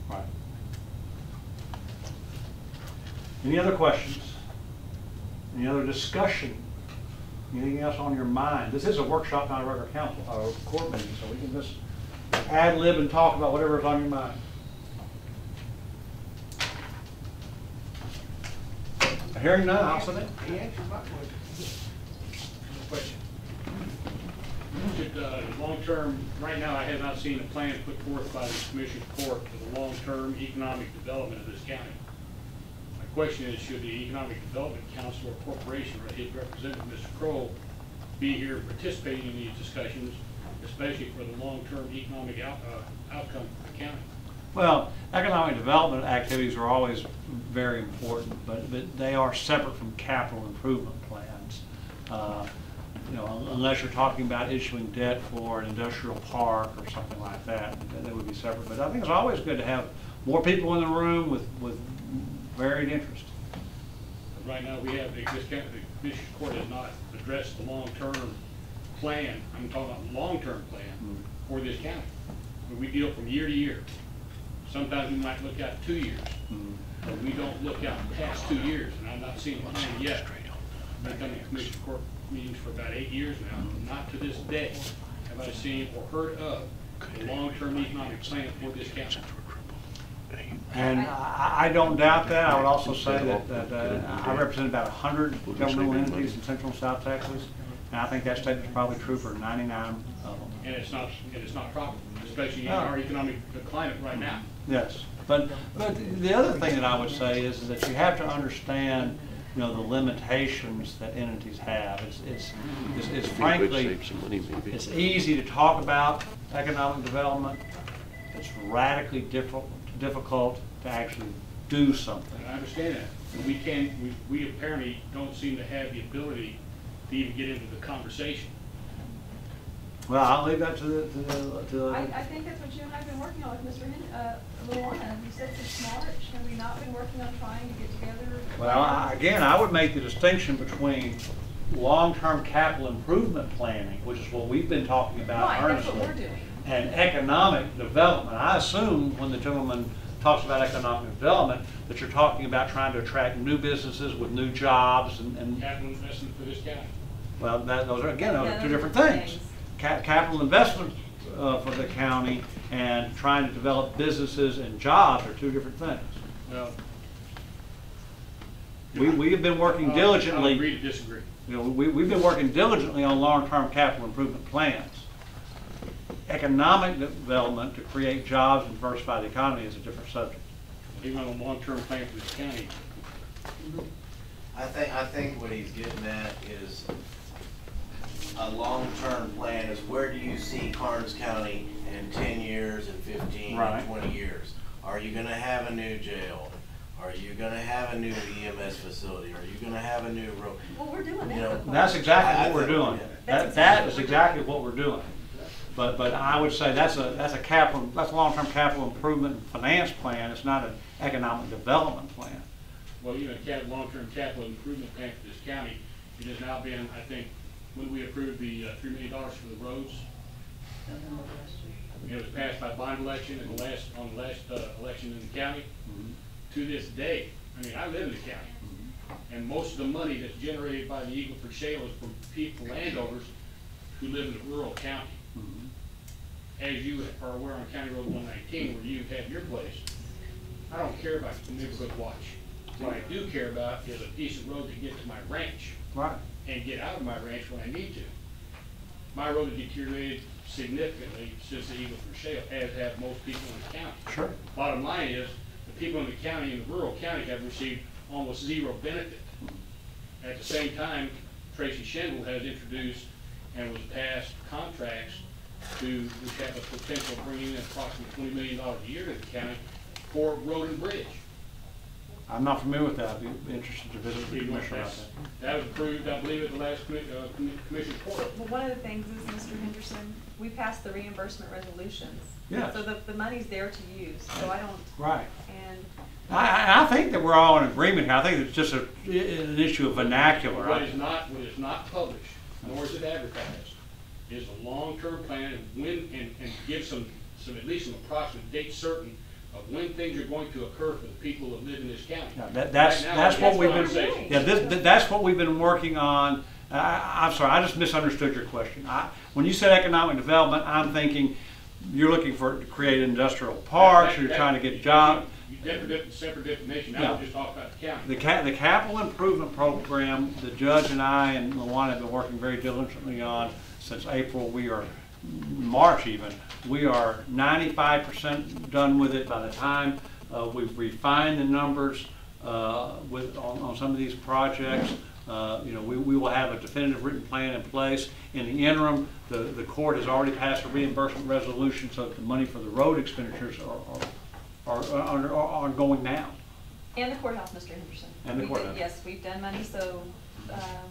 [SPEAKER 1] how.
[SPEAKER 2] Right. Any other questions? Any other discussion? Anything else on your mind? This is a workshop, not a regular council, court meeting, so we can just ad lib and talk about whatever's on your mind. Hearing none, I'll submit.
[SPEAKER 7] He answered my question.
[SPEAKER 9] Long-term, right now, I have not seen a plan put forth by the Commission's Court for the long-term economic development of this county. My question is, should the Economic Development Council or Corporation, or his representative, Mr. Kroll, be here participating in these discussions, especially for the long-term economic outcome for the county?
[SPEAKER 2] Well, economic development activities are always very important, but they are separate from capital improvement plans. You know, unless you're talking about issuing debt for an industrial park or something like that, they would be separate. But I think it's always good to have more people in the room with varied interest.
[SPEAKER 9] Right now, we have, the Commission's Court has not addressed the long-term plan. I'm talking about long-term plan for this county. We deal from year to year. Sometimes we might look out 2 years, but we don't look out past 2 years, and I've not seen a plan yet. I've been coming to Commission's Court meetings for about 8 years now. Not to this day have I seen or heard of a long-term economic plan for this county.
[SPEAKER 2] And I don't doubt that. I would also say that I represent about 100 governmental entities in Central and South Texas, and I think that statement is probably true for 99 of them.
[SPEAKER 9] And it's not proper, especially in our economic climate right now.
[SPEAKER 2] Yes, but the other thing that I would say is that you have to understand, you know, the limitations that entities have. It's frankly, it's easy to talk about economic development. It's radically difficult to actually do something.
[SPEAKER 9] And I understand that. We apparently don't seem to have the ability to even get into the conversation.
[SPEAKER 2] Well, I'll leave that to the
[SPEAKER 1] I think that's what you and I have been working on with Mr. Luana. You said it's smart. Have we not been working on trying to get together?
[SPEAKER 2] Well, again, I would make the distinction between long-term capital improvement planning, which is what we've been talking about
[SPEAKER 1] Right, that's
[SPEAKER 2] earnestly,
[SPEAKER 1] what we're doing.
[SPEAKER 2] and economic development. I assume when the gentleman talks about economic development that you're talking about trying to attract new businesses with new jobs and
[SPEAKER 9] Capital investment for this county.
[SPEAKER 2] well, those are, again, those
[SPEAKER 1] Yeah,
[SPEAKER 2] are two
[SPEAKER 1] those
[SPEAKER 2] different
[SPEAKER 1] are
[SPEAKER 2] things.
[SPEAKER 1] things.
[SPEAKER 2] Capital investment for the county and trying to develop businesses and jobs are two different things.
[SPEAKER 9] Well,
[SPEAKER 2] We have been working diligently.
[SPEAKER 9] I'll agree to disagree.
[SPEAKER 2] You know, we've been working diligently on long-term capital improvement plans. Economic development to create jobs and diversify the economy is a different subject.
[SPEAKER 9] Even on a long-term plan for this county.
[SPEAKER 6] I think what he's getting at is a long-term plan is where do you see Karnes County in 10 years and 15
[SPEAKER 2] Right.
[SPEAKER 6] and 20 years? Are you gonna have a new jail? Are you gonna have a new EMS facility? Are you gonna have a new road?
[SPEAKER 1] Well, we're doing
[SPEAKER 6] You
[SPEAKER 1] that.
[SPEAKER 6] know,
[SPEAKER 1] with
[SPEAKER 2] That's
[SPEAKER 1] Karnes.
[SPEAKER 2] exactly what
[SPEAKER 6] I
[SPEAKER 2] we're
[SPEAKER 6] think-
[SPEAKER 2] doing.
[SPEAKER 1] That's
[SPEAKER 2] That
[SPEAKER 1] exactly
[SPEAKER 2] is
[SPEAKER 1] what we're
[SPEAKER 2] exactly what we're doing. But I would say that's a long-term capital improvement and finance plan. It's not an economic development plan.
[SPEAKER 9] Well, even a long-term capital improvement plan for this county, it has now been, I think, when we approved the $3 million for the roads, it was passed by bond election on the last election in the county. To this day, I mean, I live in the county, and most of the money that's generated by the Eagle Ford Shale is from people, landowners who live in the rural county. As you are aware on County Road 119, where you have your place, I don't care about the neighborhood watch. What I do care about is a decent road to get to my ranch
[SPEAKER 2] Right.
[SPEAKER 9] and get out of my ranch when I need to. My road has deteriorated significantly since the Eagle Ford Shale, as have most people in the county.
[SPEAKER 2] Sure.
[SPEAKER 9] Bottom line is, the people in the county, in the rural county, have received almost zero benefit. At the same time, Tracy Shendel has introduced and was passed contracts which have a potential of bringing in approximately $20 million a year to the county for road and bridge.
[SPEAKER 2] I'm not familiar with that. I'd be interested to visit with the commissioner about that.
[SPEAKER 9] That was approved, I believe, at the last commission court.
[SPEAKER 1] Well, one of the things is, Mr. Henderson, we passed the reimbursement resolutions.
[SPEAKER 2] Yes.
[SPEAKER 1] So the money's there to use, so I don't.
[SPEAKER 2] Right.
[SPEAKER 1] And
[SPEAKER 2] I think that we're all in agreement here. I think it's just an issue of vernacular.
[SPEAKER 9] What is not published, nor is it advertised, is a long-term plan and give some at least some approximate date certain of when things are going to occur for the people that live in this county.
[SPEAKER 2] Yeah, that's
[SPEAKER 9] Right now,
[SPEAKER 2] what we've been,
[SPEAKER 9] conversation.
[SPEAKER 2] yeah, that's what we've been working on. I'm sorry, I just misunderstood your question. When you said economic development, I'm thinking you're looking to create industrial parks, you're trying to get jobs.
[SPEAKER 9] Separate definition, I
[SPEAKER 2] Yeah.
[SPEAKER 9] was just talking about the county.
[SPEAKER 2] The capital improvement program, the judge and I and Luana have been working very diligently on since April. March even. We are 95% done with it. By the time we've refined the numbers on some of these projects, we will have a definitive written plan in place. In the interim, the court has already passed a reimbursement resolution, so that the money for the road expenditures are ongoing now.
[SPEAKER 1] And the courthouse, Mr. Henderson.
[SPEAKER 2] And the courthouse.
[SPEAKER 1] Yes, we've done money, so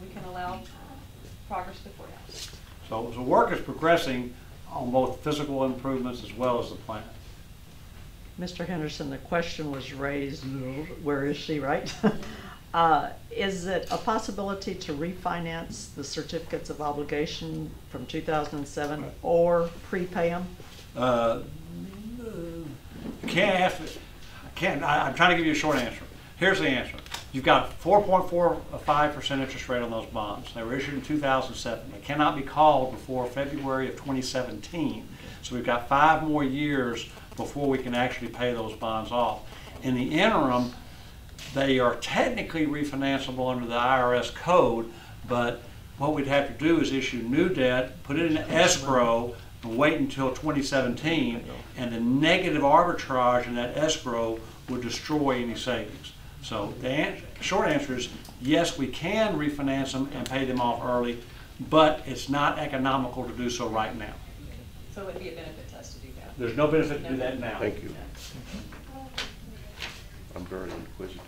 [SPEAKER 1] we can allow progress to the courthouse.
[SPEAKER 2] So work is progressing on both physical improvements as well as the plan.
[SPEAKER 3] Mr. Henderson, the question was raised, where is she, right? Is it a possibility to refinance the certificates of obligation from 2007 or prepay them?
[SPEAKER 2] I'm trying to give you a short answer. Here's the answer. You've got 4.45% interest rate on those bonds. They were issued in 2007. They cannot be called before February of 2017. So we've got 5 more years before we can actually pay those bonds off. In the interim, they are technically refinanceable under the IRS code, but what we'd have to do is issue new debt, put it in escrow, and wait until 2017, and the negative arbitrage in that escrow would destroy any savings. So the short answer is yes, we can refinance them and pay them off early, but it's not economical to do so right now.
[SPEAKER 1] So it would be a benefit to us to do that.
[SPEAKER 2] There's no benefit to do that now.
[SPEAKER 5] Thank you. I'm very inquisitive.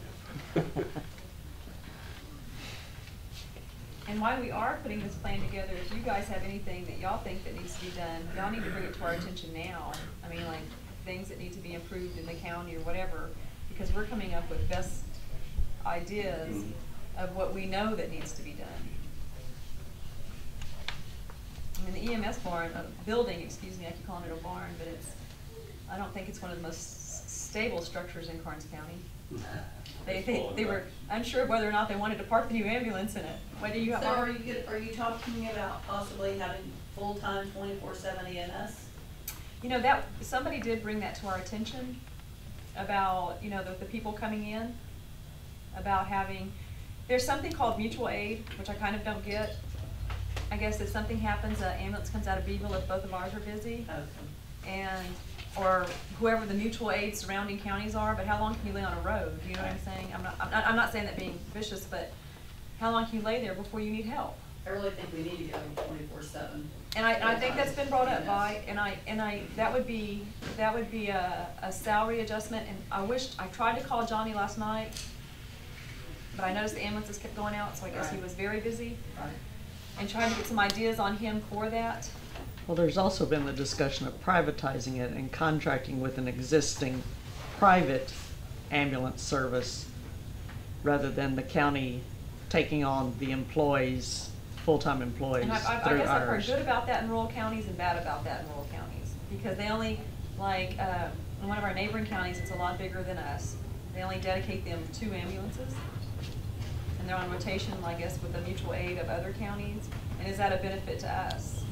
[SPEAKER 1] And why we are putting this plan together, if you guys have anything that y'all think that needs to be done, y'all need to bring it to our attention now. I mean, like, things that need to be improved in the county or whatever, because we're coming up with best ideas of what we know that needs to be done. I mean, the EMS building, excuse me, I keep calling it a barn, but I don't think it's one of the most stable structures in Karnes County. They were unsure of whether or not they wanted to park the new ambulance in it. What do you have?
[SPEAKER 10] So are you talking about possibly having full-time 24/7 EMS?
[SPEAKER 1] You know, that somebody did bring that to our attention about, the people coming in, about having, there's something called mutual aid, which I kind of don't get. I guess if something happens, an ambulance comes out of Beeville if both of ours are busy.
[SPEAKER 10] Okay.
[SPEAKER 1] Or whoever the mutual aid surrounding counties are, but how long can you lay on a road? You know what I'm saying? I'm not saying that being vicious, but how long can you lay there before you need help?
[SPEAKER 10] I really think we need to go 24/7.
[SPEAKER 1] And I think that's been brought up by, that would be a salary adjustment, and I tried to call Johnny last night, but I noticed the ambulances kept going out, so I guess he was very busy.
[SPEAKER 10] Right.
[SPEAKER 1] And trying to get some ideas on him for that.
[SPEAKER 3] Well, there's also been the discussion of privatizing it and contracting with an existing private ambulance service rather than the county taking on the employees, full-time employees
[SPEAKER 1] And I
[SPEAKER 3] through
[SPEAKER 1] guess I've heard
[SPEAKER 3] ours.
[SPEAKER 1] good about that in rural counties and bad about that in rural counties. Because they only, in one of our neighboring counties, it's a lot bigger than us. They only dedicate them 2 ambulances. And they're on rotation, I guess, with the mutual aid of other counties. And is that a benefit to us?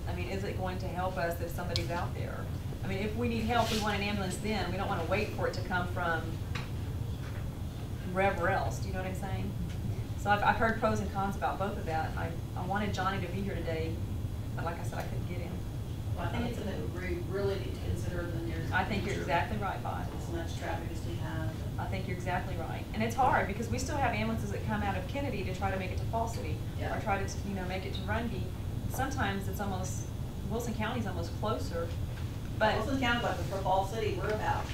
[SPEAKER 1] I mean, is it going to help us if somebody's out there? I mean, if we need help, we want an ambulance then. We don't want to wait for it to come from wherever else. Do you know what I'm saying? So I've heard pros and cons about both of that. I wanted Johnny to be here today, but like I said, I couldn't get him.
[SPEAKER 10] Well, I think it's something we really need to consider in the near future.
[SPEAKER 1] I think you're exactly right, Bob.
[SPEAKER 10] As much traffic as we have.
[SPEAKER 1] I think you're exactly right. And it's hard because we still have ambulances that come out of Kennedy to try to make it to Fall City.
[SPEAKER 10] Yeah.
[SPEAKER 1] Or try to, make it to Runge. Sometimes it's almost, Wilson County's almost closer, but.
[SPEAKER 10] Wilson County, like for Fall City, we're about.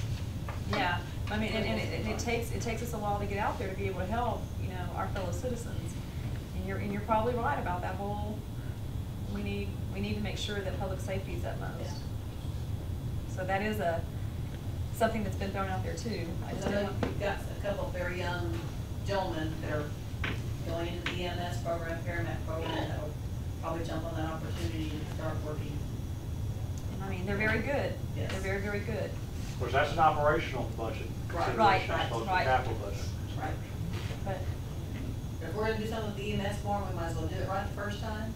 [SPEAKER 1] Yeah, I mean, and it takes us a while to get out there to be able to help, our fellow citizens. And you're probably right about that whole, we need to make sure that public safety is utmost.
[SPEAKER 10] Yeah.
[SPEAKER 1] So that is something that's been thrown out there too. I just
[SPEAKER 10] I know
[SPEAKER 1] don't want-
[SPEAKER 10] you've got a couple of very young gentlemen that are going into the EMS program, paramedic program, that will probably jump on that opportunity and start working.
[SPEAKER 1] I mean, they're very good.
[SPEAKER 10] Yes.
[SPEAKER 1] They're very, very good.
[SPEAKER 2] Of course, that's an operational budget.
[SPEAKER 10] Right.
[SPEAKER 1] Right,
[SPEAKER 2] consideration as opposed to
[SPEAKER 1] right.
[SPEAKER 2] capital budget.
[SPEAKER 10] Right.
[SPEAKER 1] But
[SPEAKER 10] If we're gonna do something with the EMS form, we might as well do it right the first time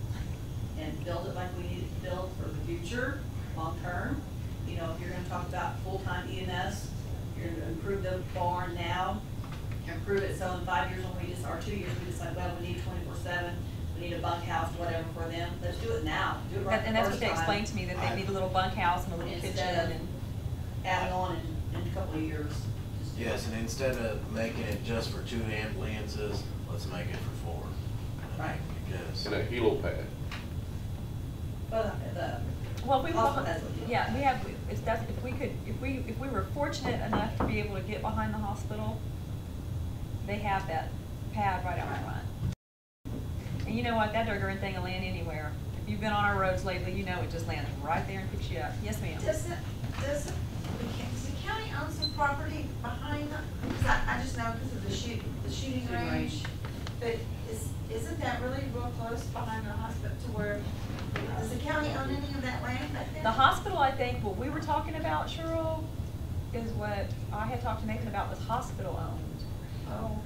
[SPEAKER 10] and build it like we need it to build for the future, long term. You know, if you're gonna talk about full-time EMS, you're gonna improve the barn now, improve it so in 5 years when we just, or 2 years, we decide, well, we need 24/7, we need a bunkhouse, whatever for them. Let's do it now. Do it right the
[SPEAKER 1] and that's what
[SPEAKER 10] first
[SPEAKER 1] they
[SPEAKER 10] time.
[SPEAKER 1] explained to me, that they need a little bunkhouse and a little kitchen
[SPEAKER 10] Instead of
[SPEAKER 1] and.
[SPEAKER 10] adding on in a couple of years. Just do it.
[SPEAKER 6] Yes, and instead of making it just for 2 ambulances, let's make it for 4.
[SPEAKER 10] Right.
[SPEAKER 6] Because
[SPEAKER 5] And a helo pad.
[SPEAKER 10] But
[SPEAKER 1] Well, we
[SPEAKER 10] Hospital has it.
[SPEAKER 1] yeah, we have, it's definitely, if we were fortunate enough to be able to get behind the hospital, they have that pad right out front. And you know what, that dirt thing will land anywhere. If you've been on our roads lately, you know it just lands right there and picks you up. Yes, ma'am.
[SPEAKER 11] Does the county own some property behind the, because I just know because of the shooting range, but isn't that really real close behind the hospital to where, does the county own any of that land back there?
[SPEAKER 1] The hospital, I think, what we were talking about, Cheryl, is what I had talked to Nathan about, was hospital owned.
[SPEAKER 11] Oh.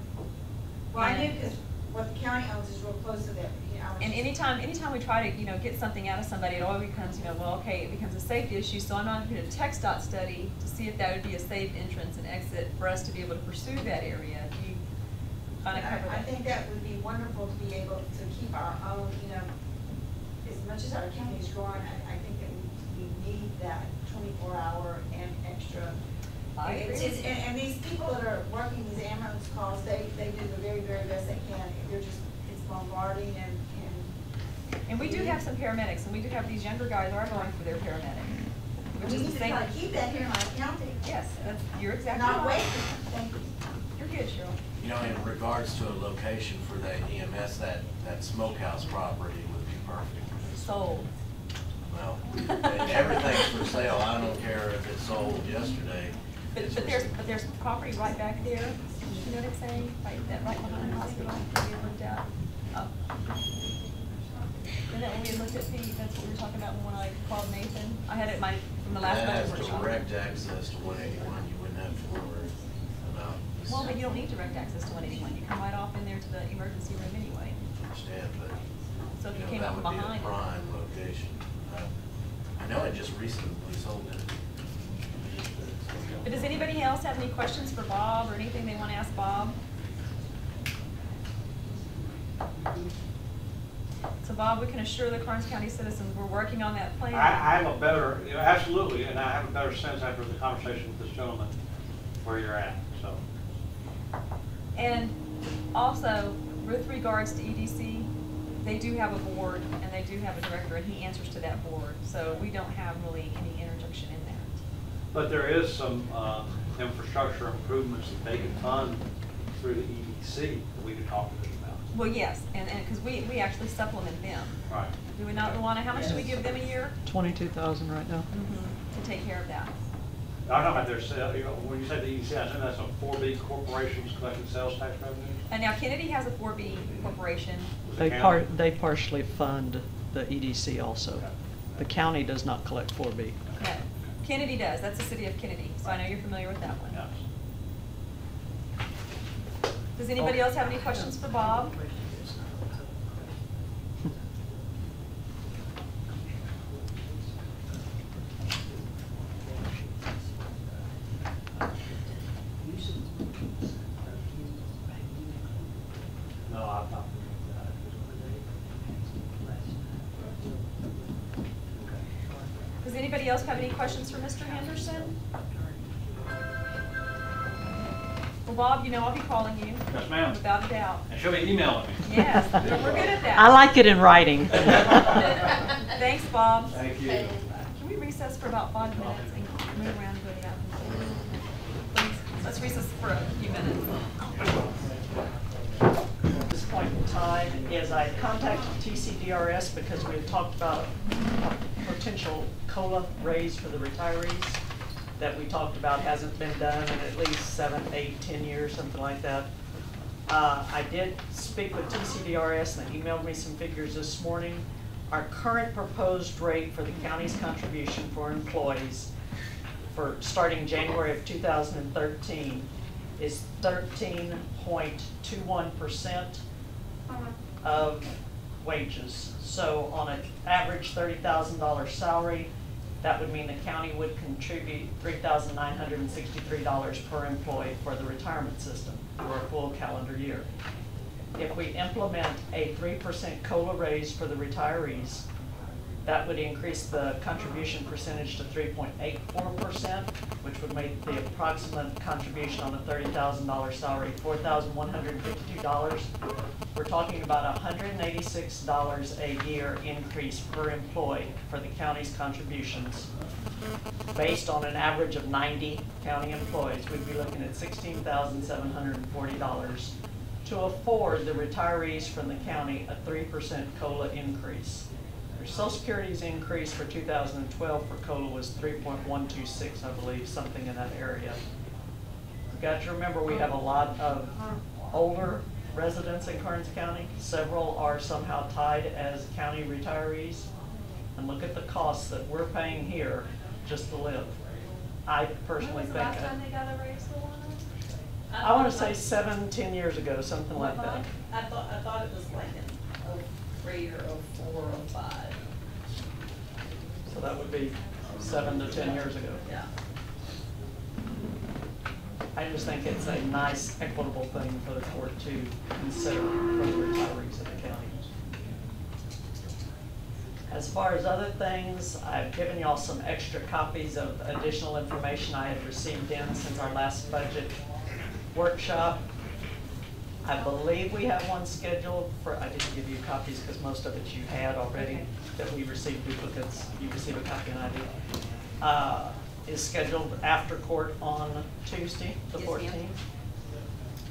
[SPEAKER 11] Well, I knew because what the county owns is real close to that, you know. I was
[SPEAKER 1] And
[SPEAKER 11] just-
[SPEAKER 1] anytime we try to, get something out of somebody, it always becomes, well, okay, it becomes a safety issue, so I'm not doing a text dot study to see if that would be a safe entrance and exit for us to be able to pursue that area. Do you kind of cover
[SPEAKER 11] I
[SPEAKER 1] that?
[SPEAKER 11] think that would be wonderful to be able to keep our own, as much as our county is growing, I think that we need that 24-hour and extra.
[SPEAKER 1] I agree with you.
[SPEAKER 11] And these people that are working these ambulance calls, they do the very, very best they can. They're just, it's bombarding
[SPEAKER 1] And we do have some paramedics, and we do have these younger guys are going for their paramedic, which
[SPEAKER 11] we
[SPEAKER 1] is
[SPEAKER 11] need
[SPEAKER 1] the
[SPEAKER 11] to
[SPEAKER 1] same.
[SPEAKER 11] try to keep that here in our county.
[SPEAKER 1] Yes, you're exactly
[SPEAKER 11] Not
[SPEAKER 1] right.
[SPEAKER 11] wait. Thank you.
[SPEAKER 1] You're good, Cheryl.
[SPEAKER 6] in regards to a location for that EMS, that smokehouse property would be perfect.
[SPEAKER 1] Sold.
[SPEAKER 6] Well, everything's for sale. I don't care if it's sold yesterday. It's
[SPEAKER 1] But
[SPEAKER 6] for
[SPEAKER 1] there's property right back there, you know what I'm saying? Right behind the hospital, that we had looked at. Oh. Isn't that when we had looked at Pete, that's what we were talking about when I called Nathan? I had it from the last
[SPEAKER 6] That has
[SPEAKER 1] budget workshop.
[SPEAKER 6] direct access to 181. You wouldn't have to worry about.
[SPEAKER 1] Well, but you don't need direct access to 181, you come right off in there to the emergency room anyway.
[SPEAKER 6] Understand, but
[SPEAKER 1] So if you
[SPEAKER 6] know,
[SPEAKER 1] came
[SPEAKER 6] that
[SPEAKER 1] up
[SPEAKER 6] would be
[SPEAKER 1] behind
[SPEAKER 6] a
[SPEAKER 1] it.
[SPEAKER 6] prime location. I know it just recently sold it.
[SPEAKER 1] But does anybody else have any questions for Bob or anything they want to ask Bob? So Bob, we can assure the Karnes County citizens we're working on that plan.
[SPEAKER 2] I have a better, absolutely, and I have a better sense after the conversation with this gentleman where you're at, so.
[SPEAKER 1] And also, with regards to EDC, they do have a board and they do have a director and he answers to that board. So we don't have really any interjection in that.
[SPEAKER 2] But there is some infrastructure improvements that they can fund through the EDC that we could talk to them about.
[SPEAKER 1] Well, yes, and because we actually supplement them.
[SPEAKER 2] Right.
[SPEAKER 1] Do we not, Luana? How much do we give them a year?
[SPEAKER 3] 22,000 right now.
[SPEAKER 1] To take care of that.
[SPEAKER 2] I'm talking about their sales, when you say the EDC, I assume that's a 4B corporations collecting sales tax revenues?
[SPEAKER 1] And now Kennedy has a 4B corporation.
[SPEAKER 3] They partially fund the EDC also. The county does not collect 4B.
[SPEAKER 1] No, Kennedy does. That's the city of Kennedy. So I know you're familiar with that one.
[SPEAKER 2] Yes.
[SPEAKER 1] Does anybody else have any questions for Bob?
[SPEAKER 2] No, I'm not.
[SPEAKER 1] Does anybody else have any questions for Mr. Henderson? Well, Bob, you know I'll be calling you.
[SPEAKER 2] Yes, ma'am.
[SPEAKER 1] Without a doubt.
[SPEAKER 2] And she'll be emailing me.
[SPEAKER 1] Yes, we're good at that.
[SPEAKER 3] I like it in writing.
[SPEAKER 1] Thanks, Bob.
[SPEAKER 2] Thank you.
[SPEAKER 1] Can we recess for about 5 minutes and move around and go to the bathroom? Please, let's recess for a few minutes.
[SPEAKER 3] At this point in time is I contacted TCDRS because we had talked about a potential COLA raise for the retirees that we talked about hasn't been done in at least 7, 8, 10 years, something like that. I did speak with TCDRS and they emailed me some figures this morning. our current proposed rate for the county's contribution for employees for starting January of 2013 is 13.21% of wages. So on an average $30,000 salary, that would mean the county would contribute $3,963 per employee for the retirement system for a full calendar year. If we implement a 3% COLA raise for the retirees, that would increase the contribution percentage to 3.84%, which would make the approximate contribution on a $30,000 salary $4,152. We're talking about $186 a year increase per employee for the county's contributions. Based on an average of 90 county employees, we'd be looking at $16,740 to afford the retirees from the county a 3% COLA increase. Their Social Security's increase for 2012 for COLA was 3.126, I believe, something in that area. You've got to remember we have a lot of older residents in Karnes County. Several are somehow tied as county retirees. And look at the costs that we're paying here just to live. I personally think.
[SPEAKER 1] When was the last time they got a raise for one?
[SPEAKER 3] I want to say 7-10 years ago, something like that.
[SPEAKER 10] I thought it was like in 03 or 04 or 05.
[SPEAKER 3] So that would be 7 to 10 years ago.
[SPEAKER 10] Yeah.
[SPEAKER 3] I just think it's a nice, equitable thing for the court to consider for the retirees of the county. As far as other things, I've given y'all some extra copies of additional information I had received in since our last budget workshop. I believe we have one scheduled for, I didn't give you copies because most of it you had already, that we received duplicates. You receive a copy and I did. Is scheduled after court on Tuesday, the 14th.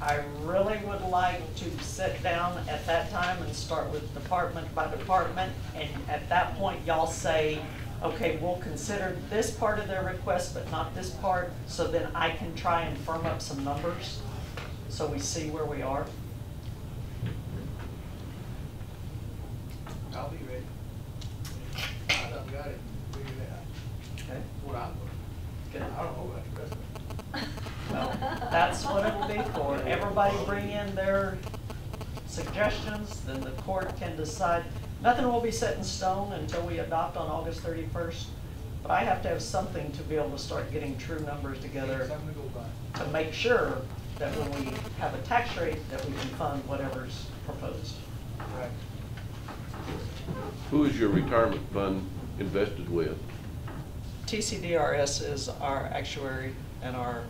[SPEAKER 3] I really would like to sit down at that time and start with department by department, and at that point y'all say, okay, we'll consider this part of their request but not this part, so then I can try and firm up some numbers so we see where we are.
[SPEAKER 8] I'll be ready. I done got it figured out.
[SPEAKER 3] Okay.
[SPEAKER 8] What I'm looking.
[SPEAKER 3] Good.
[SPEAKER 8] I don't know about the rest of it.
[SPEAKER 3] Well, that's what it will be for. Everybody bring in their suggestions, then the court can decide. Nothing will be set in stone until we adopt on August 31st, but I have to have something to be able to start getting true numbers together
[SPEAKER 8] Something to go by.
[SPEAKER 3] to make sure that when we have a tax rate, that we can fund whatever's proposed.
[SPEAKER 8] Right.
[SPEAKER 5] Who is your retirement fund invested with?
[SPEAKER 3] TCDRS is our actuary and our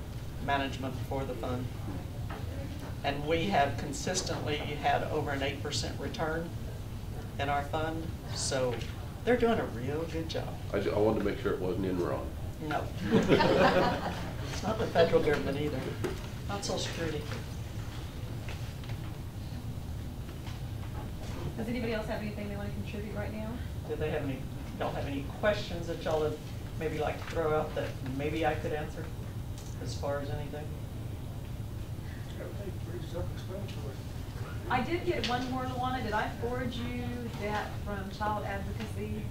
[SPEAKER 3] management for the fund. And we have consistently had over an 8% return in our fund, so they're doing a real good job.
[SPEAKER 5] I wanted to make sure it wasn't Enron.
[SPEAKER 3] No. It's not the federal government either, not Social Security.
[SPEAKER 1] Does anybody else have anything they want to contribute right now?
[SPEAKER 3] Do they have any, y'all have any questions that y'all would maybe like to throw out that maybe I could answer as far as anything?
[SPEAKER 8] Everything's pretty self-explanatory.
[SPEAKER 1] I did get one more, Luana. Did I forward you that from Child Advocacy,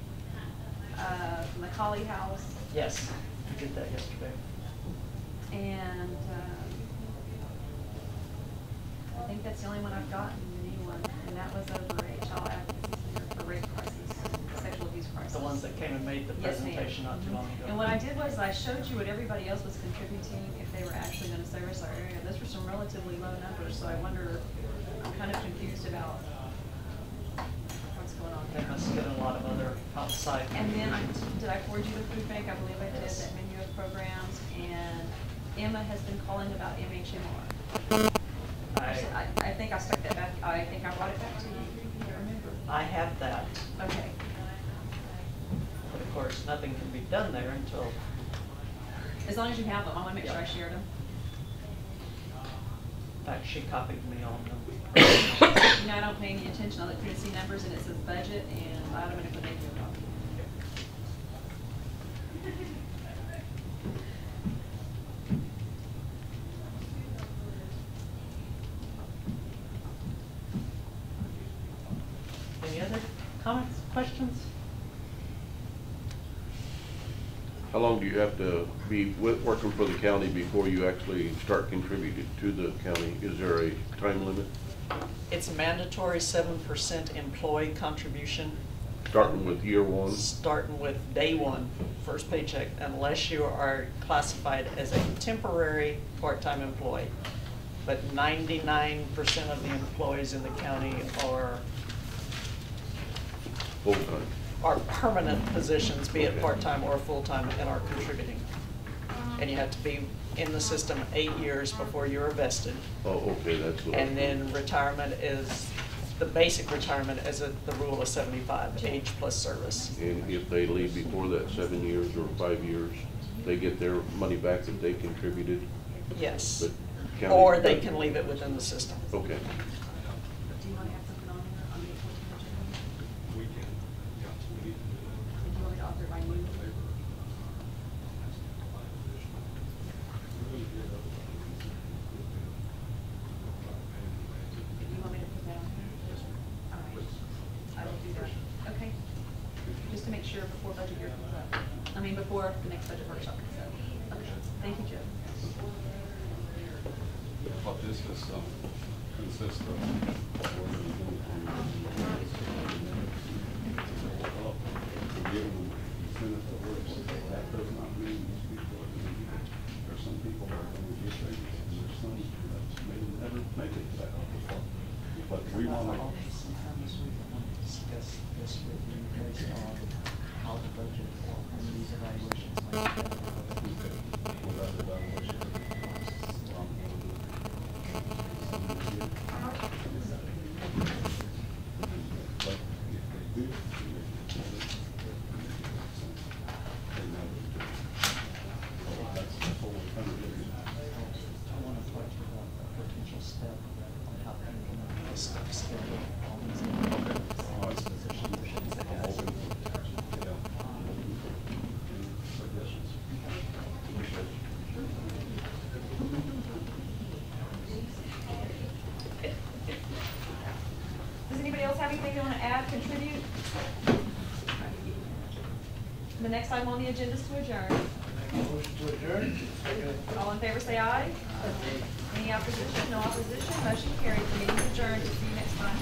[SPEAKER 1] from the Collie House?
[SPEAKER 3] Yes, I did that yesterday.
[SPEAKER 1] And I think that's the only one I've gotten, the new one, and that was over a Child Advocacy Center for rape crisis, sexual abuse crisis.
[SPEAKER 3] The ones that came and made the
[SPEAKER 1] Yes, ma'am.
[SPEAKER 3] presentation not too long ago.
[SPEAKER 1] And what I did was I showed you what everybody else was contributing if they were actually going to service our area. Those were some relatively low numbers, so I wonder, I'm kind of confused about what's going on
[SPEAKER 3] They
[SPEAKER 1] there.
[SPEAKER 3] must get a lot of other outside.
[SPEAKER 1] And then did I forward you the food bank? I believe I did, that menu of programs. And Emma has been calling about MHMR. I think I stuck that back, I think I brought it back to you, if you remember.
[SPEAKER 3] I have that,
[SPEAKER 1] Okay.
[SPEAKER 3] but of course, nothing can be done there until,
[SPEAKER 1] As long as you have them, I want to make sure I shared them.
[SPEAKER 3] in fact, she copied me on them.
[SPEAKER 1] You know, I don't pay any attention. I look through the C numbers and it says budget and I automatically make you a copy.
[SPEAKER 3] Any other Comments, questions?
[SPEAKER 5] How long do you have to be working for the county before you actually start contributing to the county? Is there a time limit?
[SPEAKER 3] It's a mandatory 7% employee contribution,
[SPEAKER 5] Starting with year one?
[SPEAKER 3] starting with day one, first paycheck, unless you are classified as a temporary part-time employee. But 99% of the employees in the county are
[SPEAKER 5] Full-time?
[SPEAKER 3] permanent positions, be it
[SPEAKER 5] Okay.
[SPEAKER 3] part-time or full-time, and are contributing. And you have to be in the system 8 years before you're vested.
[SPEAKER 5] Oh, okay, that's what.
[SPEAKER 3] And then retirement is, the basic retirement is the rule of 75, age plus service.
[SPEAKER 5] And if they leave before that 7 years or 5 years, they get their money back that they contributed?
[SPEAKER 3] Yes.
[SPEAKER 5] But county-
[SPEAKER 3] Or they can leave it within the system.
[SPEAKER 5] Okay.
[SPEAKER 1] Do you want to add something on there on the 14th agenda?
[SPEAKER 9] We can, yeah, we need to do it.
[SPEAKER 1] Do you want me to author it by you? Do you want me to put that on here? All right, I will do that. Okay. Just to make sure before budget year comes up. I mean, before the next budget workshop comes up. Okay, thank you, Joe.
[SPEAKER 12] What this is, consists of. Give them incentive to work, that does not mean these people are gonna get it. There's some people that are gonna get things, and there's some that may never make it to that level. But we wanna,
[SPEAKER 3] Sometimes we want to discuss this with you based on how the budget and these evaluations might go.
[SPEAKER 12] without evaluation, but if they do,
[SPEAKER 3] I want to talk to you about the potential step on how to implement this schedule. All these positions that has.
[SPEAKER 1] Does anybody else have anything they want to add, contribute? The next item on the agenda is to adjourn.
[SPEAKER 7] Motion to adjourn?
[SPEAKER 1] All in favor, say aye. Any opposition? No opposition. Motion carried. The meeting is adjourned. See you next time.